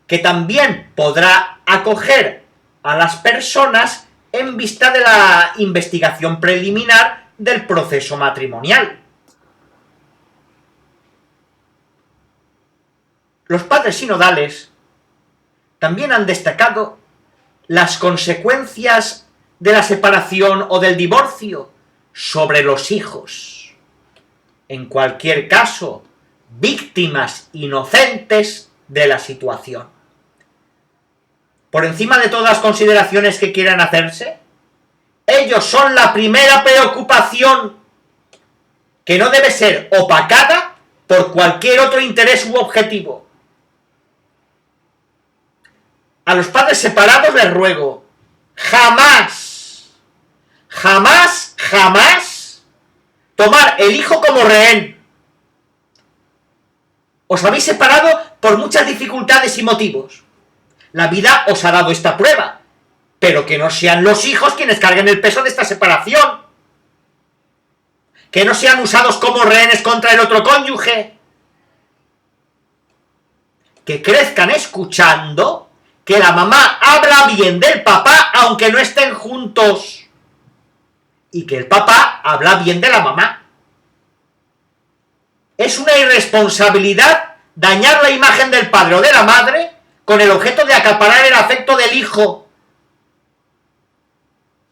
Speaker 1: que también podrá acoger a las personas en vista de la investigación preliminar del proceso matrimonial. Los padres sinodales también han destacado las consecuencias de la separación o del divorcio sobre los hijos. En cualquier caso, víctimas inocentes de la situación. Por encima de todas las consideraciones que quieran hacerse, ellos son la primera preocupación, que no debe ser opacada por cualquier otro interés u objetivo. A los padres separados les ruego, jamás tomar el hijo como rehén. Os habéis separado por muchas dificultades y motivos. La vida os ha dado esta prueba, pero que no sean los hijos quienes carguen el peso de esta separación. Que no sean usados como rehenes contra el otro cónyuge. Que crezcan escuchando que la mamá habla bien del papá aunque no estén juntos. Y que el papá habla bien de la mamá. Es una irresponsabilidad dañar la imagen del padre o de la madre con el objeto de acaparar el afecto del hijo.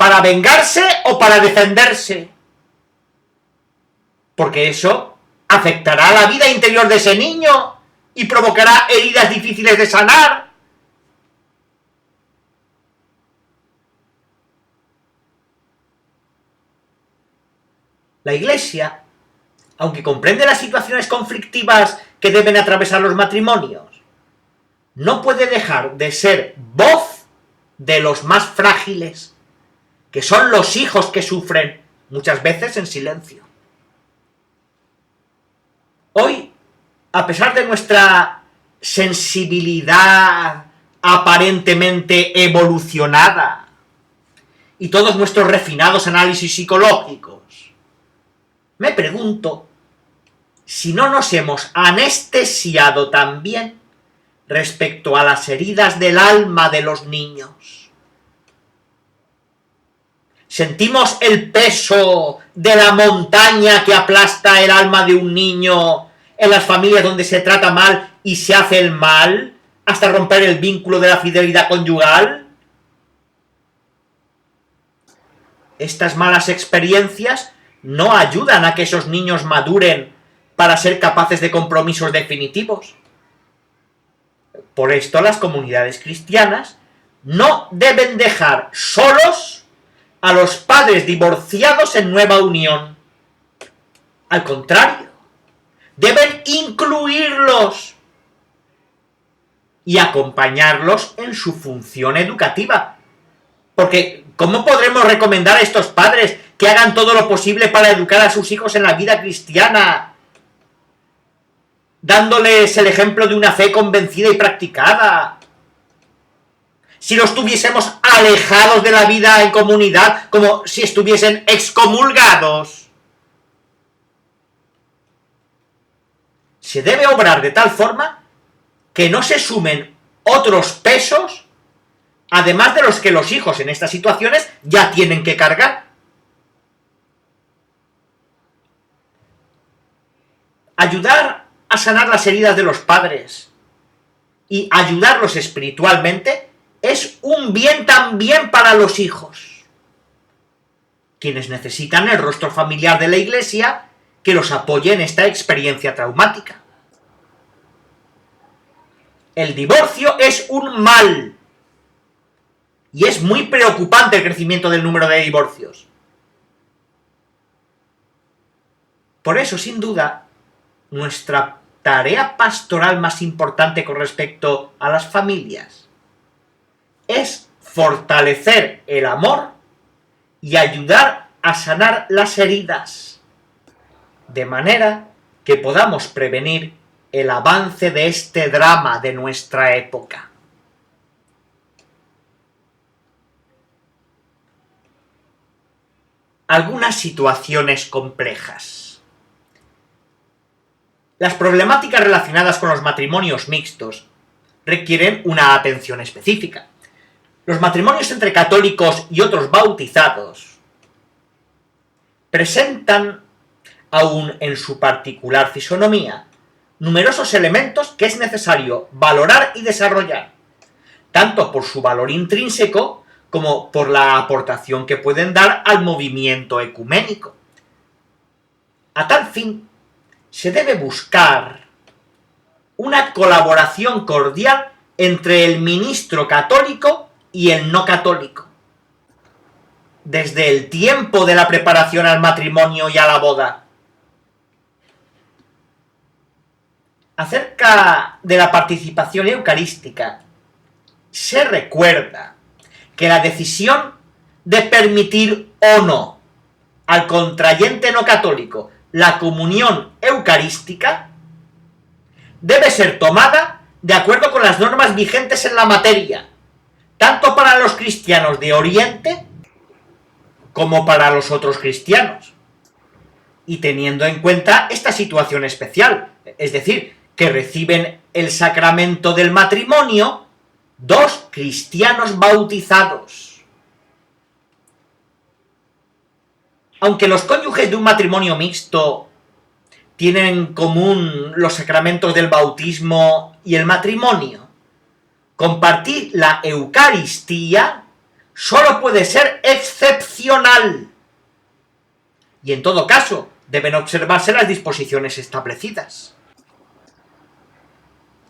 Speaker 1: Para vengarse o para defenderse. Porque eso afectará a la vida interior de ese niño y provocará heridas difíciles de sanar. La Iglesia, aunque comprende las situaciones conflictivas que deben atravesar los matrimonios, no puede dejar de ser voz de los más frágiles, que son los hijos que sufren, muchas veces en silencio. Hoy, a pesar de nuestra sensibilidad aparentemente evolucionada y todos nuestros refinados análisis psicológicos, me pregunto si no nos hemos anestesiado también respecto a las heridas del alma de los niños. Sentimos el peso de la montaña que aplasta el alma de un niño en las familias donde se trata mal y se hace el mal hasta romper el vínculo de la fidelidad conyugal. Estas malas experiencias no ayudan a que esos niños maduren para ser capaces de compromisos definitivos. Por esto las comunidades cristianas no deben dejar solos a los padres divorciados en nueva unión. Al contrario, deben incluirlos y acompañarlos en su función educativa. Porque, ¿cómo podremos recomendar a estos padres que hagan todo lo posible para educar a sus hijos en la vida cristiana, dándoles el ejemplo de una fe convencida y practicada? Si los tuviésemos alejados de la vida en comunidad, como si estuviesen excomulgados. Se debe obrar de tal forma que no se sumen otros pesos, además de los que los hijos en estas situaciones ya tienen que cargar. Ayudar a sanar las heridas de los padres y ayudarlos espiritualmente es un bien también para los hijos, quienes necesitan el rostro familiar de la Iglesia que los apoye en esta experiencia traumática. El divorcio es un mal y es muy preocupante el crecimiento del número de divorcios. Por eso, sin duda, nuestra tarea pastoral más importante con respecto a las familias es fortalecer el amor y ayudar a sanar las heridas, de manera que podamos prevenir el avance de este drama de nuestra época. Algunas situaciones complejas. Las problemáticas relacionadas con los matrimonios mixtos requieren una atención específica. Los matrimonios entre católicos y otros bautizados presentan, aun en su particular fisonomía, numerosos elementos que es necesario valorar y desarrollar, tanto por su valor intrínseco como por la aportación que pueden dar al movimiento ecuménico. A tal fin, se debe buscar una colaboración cordial entre el ministro católico y el no católico, desde el tiempo de la preparación al matrimonio y a la boda. Acerca de la participación eucarística, se recuerda que la decisión de permitir o no al contrayente no católico la comunión eucarística debe ser tomada de acuerdo con las normas vigentes en la materia, tanto para los cristianos de Oriente como para los otros cristianos. Y teniendo en cuenta esta situación especial, es decir, que reciben el sacramento del matrimonio dos cristianos bautizados. Aunque los cónyuges de un matrimonio mixto tienen en común los sacramentos del bautismo y el matrimonio, compartir la Eucaristía solo puede ser excepcional. Y en todo caso, deben observarse las disposiciones establecidas.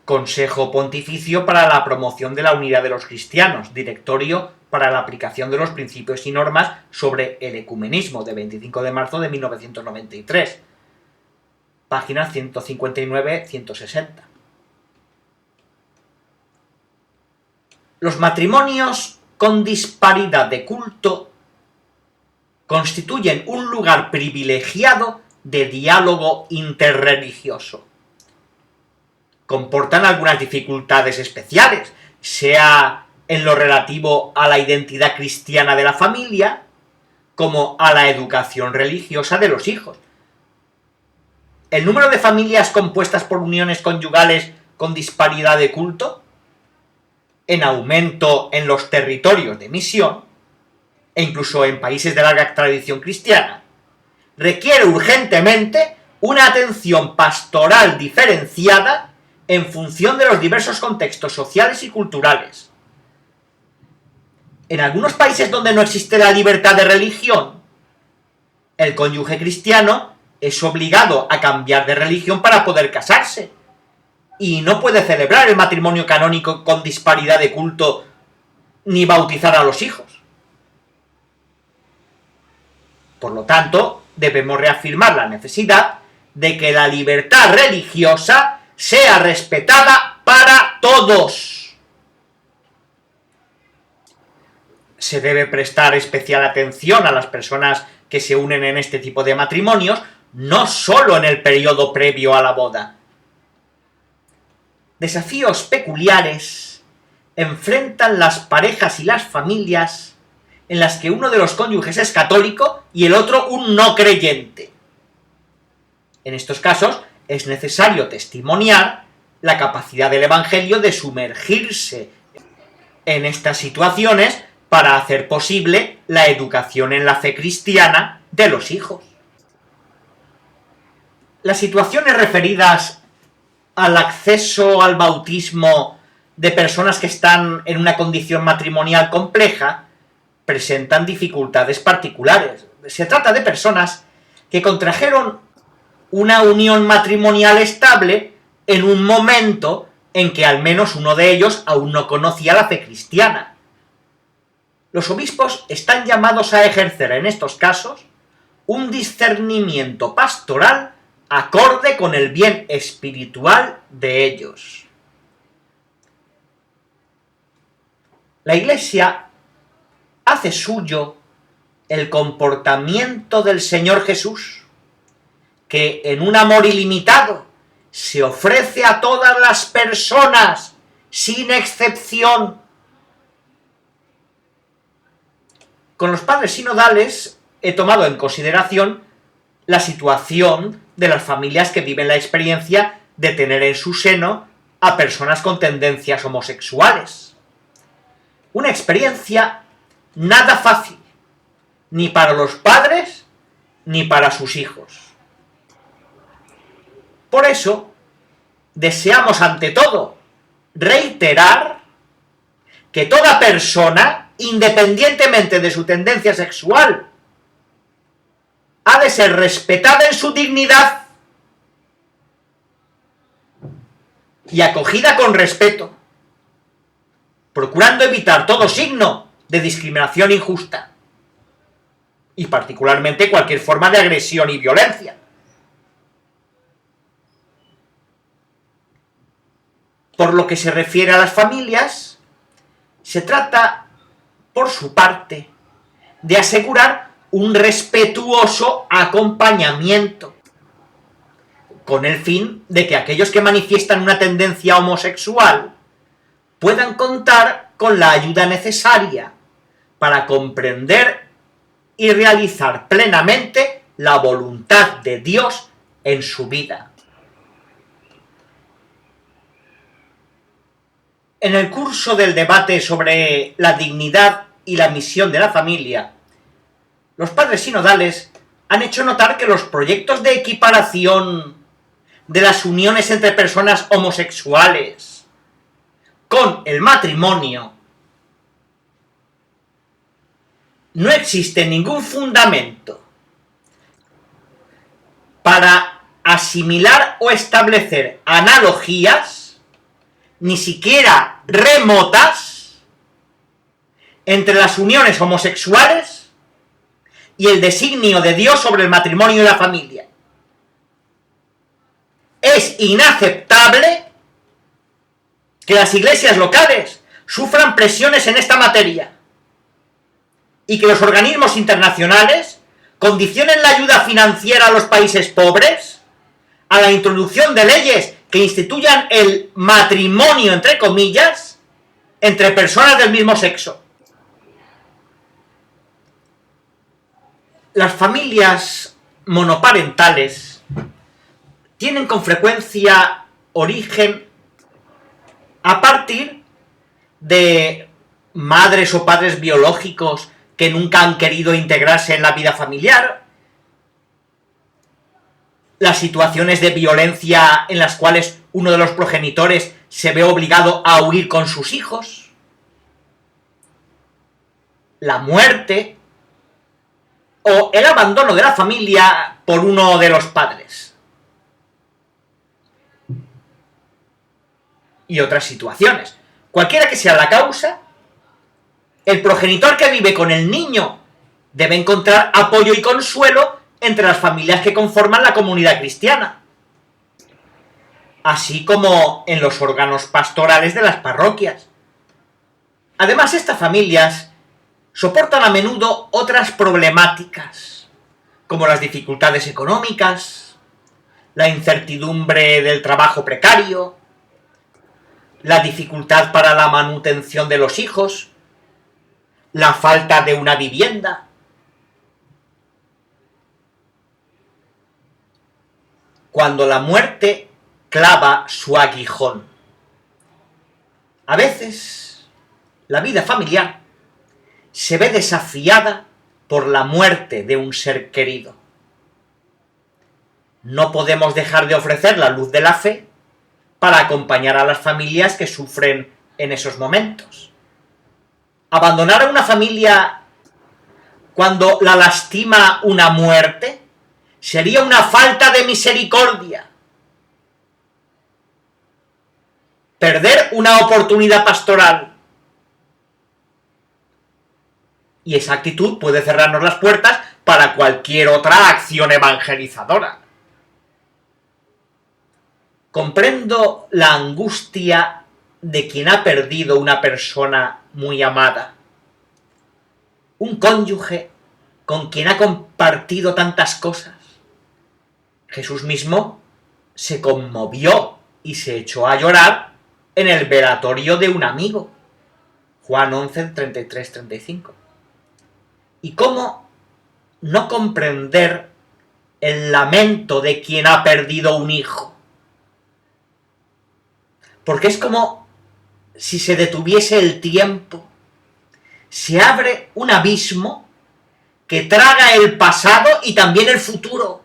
Speaker 1: Consejo Pontificio para la Promoción de la Unidad de los Cristianos, Directorio para la Aplicación de los Principios y Normas sobre el Ecumenismo, de 25 de marzo de 1993, páginas 159-160. Los matrimonios con disparidad de culto constituyen un lugar privilegiado de diálogo interreligioso. Comportan algunas dificultades especiales, sea en lo relativo a la identidad cristiana de la familia, como a la educación religiosa de los hijos. El número de familias compuestas por uniones conyugales con disparidad de culto, en aumento en los territorios de misión, e incluso en países de larga tradición cristiana, requiere urgentemente una atención pastoral diferenciada en función de los diversos contextos sociales y culturales. En algunos países donde no existe la libertad de religión, el cónyuge cristiano es obligado a cambiar de religión para poder casarse, y no puede celebrar el matrimonio canónico con disparidad de culto ni bautizar a los hijos. Por lo tanto, debemos reafirmar la necesidad de que la libertad religiosa sea respetada para todos. Se debe prestar especial atención a las personas que se unen en este tipo de matrimonios, no solo en el periodo previo a la boda. Desafíos peculiares enfrentan las parejas y las familias en las que uno de los cónyuges es católico y el otro un no creyente. En estos casos es necesario testimoniar la capacidad del Evangelio de sumergirse en estas situaciones para hacer posible la educación en la fe cristiana de los hijos. Las situaciones referidas al acceso al bautismo de personas que están en una condición matrimonial compleja presentan dificultades particulares. Se trata de personas que contrajeron una unión matrimonial estable en un momento en que al menos uno de ellos aún no conocía la fe cristiana. Los obispos están llamados a ejercer en estos casos un discernimiento pastoral acorde con el bien espiritual de ellos. La Iglesia hace suyo el comportamiento del Señor Jesús, que en un amor ilimitado se ofrece a todas las personas, sin excepción. Con los padres sinodales he tomado en consideración la situación de las familias que viven la experiencia de tener en su seno a personas con tendencias homosexuales. Una experiencia nada fácil, ni para los padres ni para sus hijos. Por eso, deseamos ante todo reiterar que toda persona, independientemente de su tendencia sexual, ha de ser respetada en su dignidad y acogida con respeto, procurando evitar todo signo de discriminación injusta, y particularmente cualquier forma de agresión y violencia. Por lo que se refiere a las familias, se trata, por su parte, de asegurar un respetuoso acompañamiento, con el fin de que aquellos que manifiestan una tendencia homosexual puedan contar con la ayuda necesaria para comprender y realizar plenamente la voluntad de Dios en su vida. En el curso del debate sobre la dignidad y la misión de la familia, los padres sinodales han hecho notar que los proyectos de equiparación de las uniones entre personas homosexuales con el matrimonio no existe ningún fundamento para asimilar o establecer analogías, ni siquiera remotas, entre las uniones homosexuales y el designio de Dios sobre el matrimonio y la familia. Es inaceptable que las iglesias locales sufran presiones en esta materia y que los organismos internacionales condicionen la ayuda financiera a los países pobres a la introducción de leyes que instituyan el matrimonio, entre comillas, entre personas del mismo sexo. Las familias monoparentales tienen con frecuencia origen a partir de madres o padres biológicos que nunca han querido integrarse en la vida familiar, las situaciones de violencia en las cuales uno de los progenitores se ve obligado a huir con sus hijos, la muerte o el abandono de la familia por uno de los padres. Y otras situaciones. Cualquiera que sea la causa, el progenitor que vive con el niño debe encontrar apoyo y consuelo entre las familias que conforman la comunidad cristiana, así como en los órganos pastorales de las parroquias. Además, estas familias soportan a menudo otras problemáticas, como las dificultades económicas, la incertidumbre del trabajo precario, la dificultad para la manutención de los hijos, la falta de una vivienda. Cuando la muerte clava su aguijón. A veces, la vida familiar se ve desafiada por la muerte de un ser querido. No podemos dejar de ofrecer la luz de la fe para acompañar a las familias que sufren en esos momentos. Abandonar a una familia cuando la lastima una muerte sería una falta de misericordia. Perder una oportunidad pastoral. Y esa actitud puede cerrarnos las puertas para cualquier otra acción evangelizadora. Comprendo la angustia de quien ha perdido una persona muy amada. Un cónyuge con quien ha compartido tantas cosas. Jesús mismo se conmovió y se echó a llorar en el velatorio de un amigo. Juan 11, 33-35. ¿Y cómo no comprender el lamento de quien ha perdido un hijo? Porque es como si se detuviese el tiempo. Se abre un abismo que traga el pasado y también el futuro.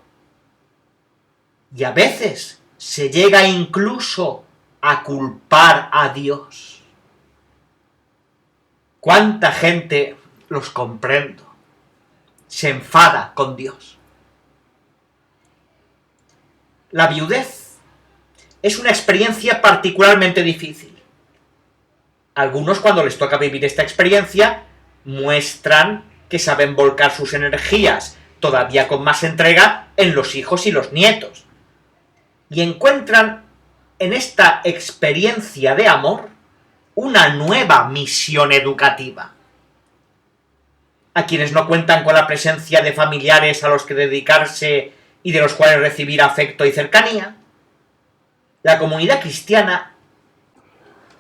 Speaker 1: Y a veces se llega incluso a culpar a Dios. ¿Cuánta gente, los comprendo, se enfada con Dios? La viudez es una experiencia particularmente difícil. Algunos, cuando les toca vivir esta experiencia, muestran que saben volcar sus energías todavía con más entrega en los hijos y los nietos. Y encuentran en esta experiencia de amor una nueva misión educativa. A quienes no cuentan con la presencia de familiares a los que dedicarse y de los cuales recibir afecto y cercanía, la comunidad cristiana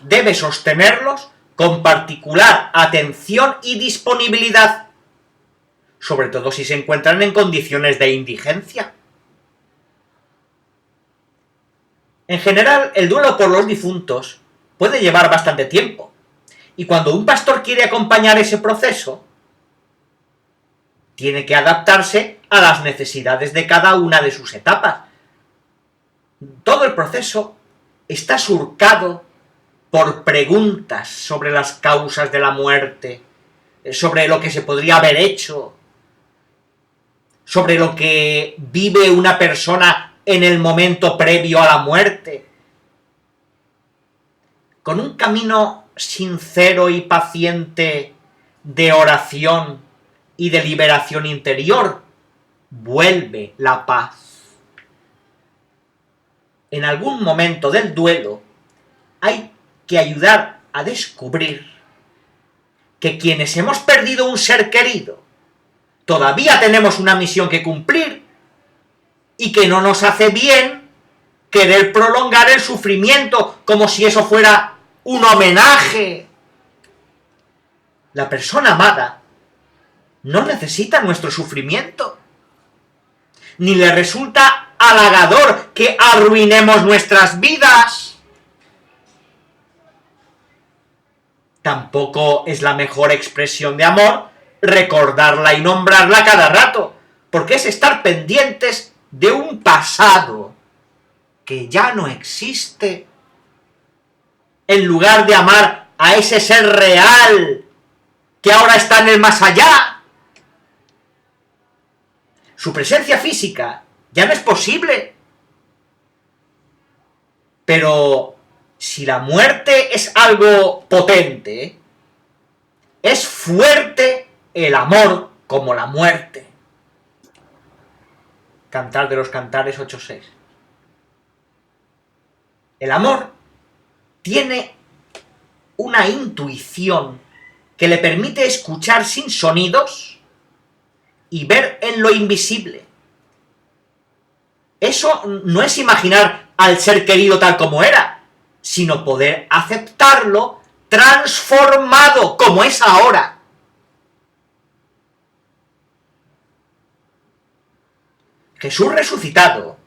Speaker 1: debe sostenerlos con particular atención y disponibilidad, sobre todo si se encuentran en condiciones de indigencia. En general, el duelo por los difuntos puede llevar bastante tiempo, y cuando un pastor quiere acompañar ese proceso, tiene que adaptarse a las necesidades de cada una de sus etapas. Todo el proceso está surcado por preguntas sobre las causas de la muerte, sobre lo que se podría haber hecho, sobre lo que vive una persona en el momento previo a la muerte. Con un camino sincero y paciente de oración y de liberación interior, vuelve la paz. En algún momento del duelo hay que ayudar a descubrir que quienes hemos perdido un ser querido todavía tenemos una misión que cumplir y que no nos hace bien querer prolongar el sufrimiento como si eso fuera un homenaje. La persona amada no necesita nuestro sufrimiento, ni le resulta halagador que arruinemos nuestras vidas. Tampoco es la mejor expresión de amor recordarla y nombrarla cada rato, porque es estar pendientes de un pasado que ya no existe, en lugar de amar a ese ser real que ahora está en el más allá. Su presencia física ya no es posible. Pero si la muerte es algo potente, es fuerte el amor como la muerte. Cantar de los Cantares 8:6. El amor tiene una intuición que le permite escuchar sin sonidos y ver en lo invisible. Eso no es imaginar al ser querido tal como era, sino poder aceptarlo transformado como es ahora. Jesús resucitado,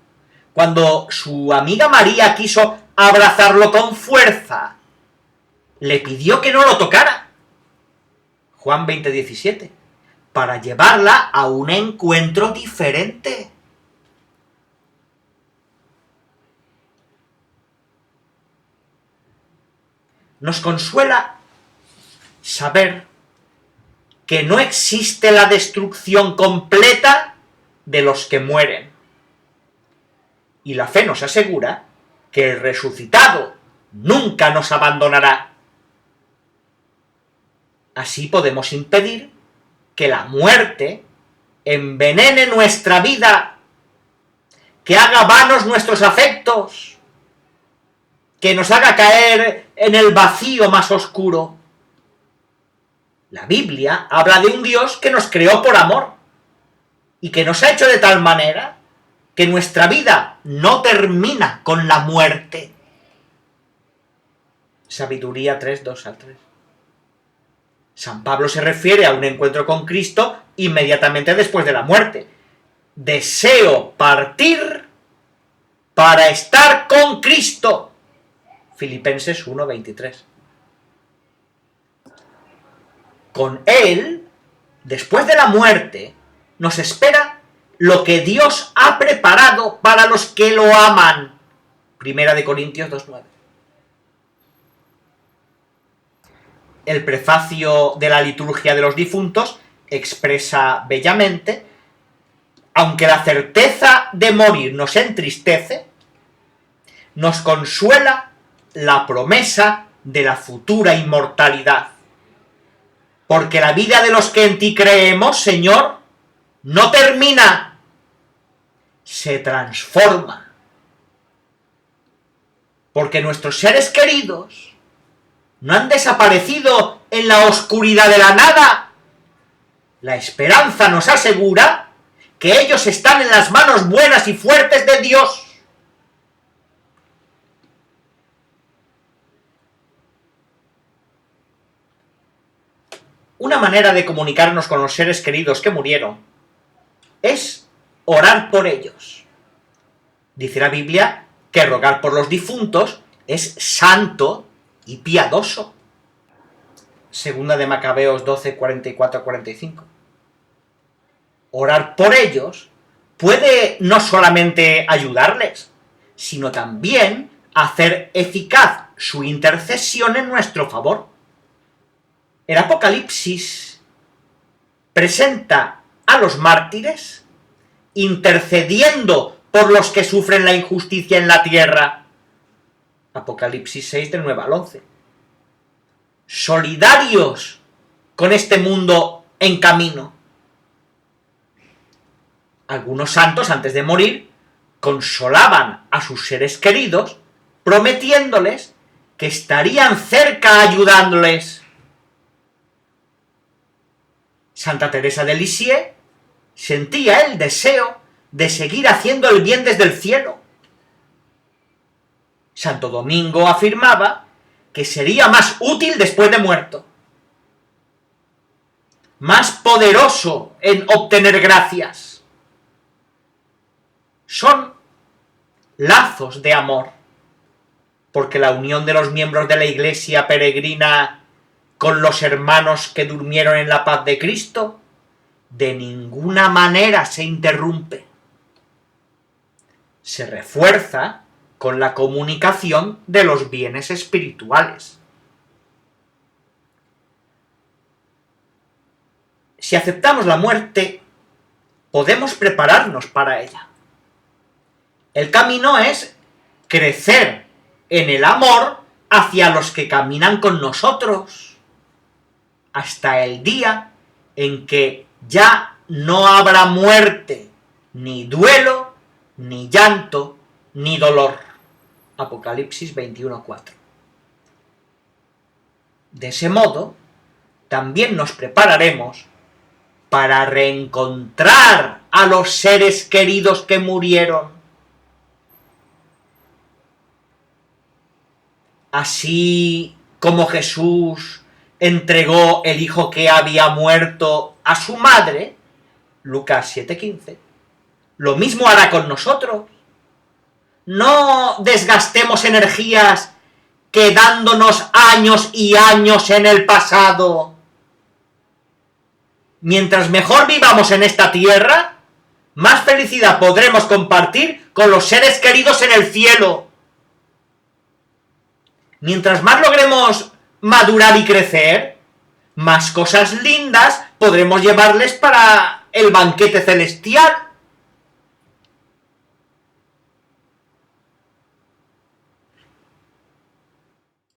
Speaker 1: cuando su amiga María quiso abrazarlo con fuerza, le pidió que no lo tocara. Juan 20:17, para llevarla a un encuentro diferente. Nos consuela saber que no existe la destrucción completa de los que mueren. Y la fe nos asegura que el resucitado nunca nos abandonará. Así podemos impedir que la muerte envenene nuestra vida, que haga vanos nuestros afectos, que nos haga caer en el vacío más oscuro. La Biblia habla de un Dios que nos creó por amor y que nos ha hecho de tal manera que nuestra vida no termina con la muerte. Sabiduría 3:2-3. San Pablo se refiere a un encuentro con Cristo inmediatamente después de la muerte. Deseo partir para estar con Cristo. Filipenses 1:23. Con Él, después de la muerte, nos espera lo que Dios ha preparado para los que lo aman. Primera de Corintios 2:9. El prefacio de la liturgia de los difuntos expresa bellamente: aunque la certeza de morir nos entristece, nos consuela la promesa de la futura inmortalidad. Porque la vida de los que en ti creemos, Señor, no termina, se transforma. Porque nuestros seres queridos no han desaparecido en la oscuridad de la nada. La esperanza nos asegura que ellos están en las manos buenas y fuertes de Dios. una manera de comunicarnos con los seres queridos que murieron es orar por ellos. Dice la Biblia que rogar por los difuntos es santo y piadoso. Segunda de Macabeos 12, 44-45. Orar por ellos puede no solamente ayudarles, sino también hacer eficaz su intercesión en nuestro favor. El Apocalipsis presenta a los mártires intercediendo por los que sufren la injusticia en la tierra. Apocalipsis 6, del 9 al 11. Solidarios con este mundo en camino. Algunos santos, antes de morir, consolaban a sus seres queridos, prometiéndoles que estarían cerca ayudándoles. Santa Teresa de Lisieux sentía el deseo de seguir haciendo el bien desde el cielo. Santo Domingo afirmaba que sería más útil después de muerto, más poderoso en obtener gracias. Son lazos de amor, porque la unión de los miembros de la Iglesia peregrina con los hermanos que durmieron en la paz de Cristo de ninguna manera se interrumpe. Se refuerza con la comunicación de los bienes espirituales. Si aceptamos la muerte, podemos prepararnos para ella. El camino es crecer en el amor hacia los que caminan con nosotros, hasta el día en que ya no habrá muerte, ni duelo, ni llanto, ni dolor. Apocalipsis 21:4. De ese modo, también nos prepararemos para reencontrar a los seres queridos que murieron. Así como Jesús entregó el hijo que había muerto a su madre, Lucas 7:15, lo mismo hará con nosotros. No desgastemos energías quedándonos años y años en el pasado. Mientras mejor vivamos en esta tierra, más felicidad podremos compartir con los seres queridos en el cielo. Mientras más logremos madurar y crecer, más cosas lindas podremos llevarles para el banquete celestial.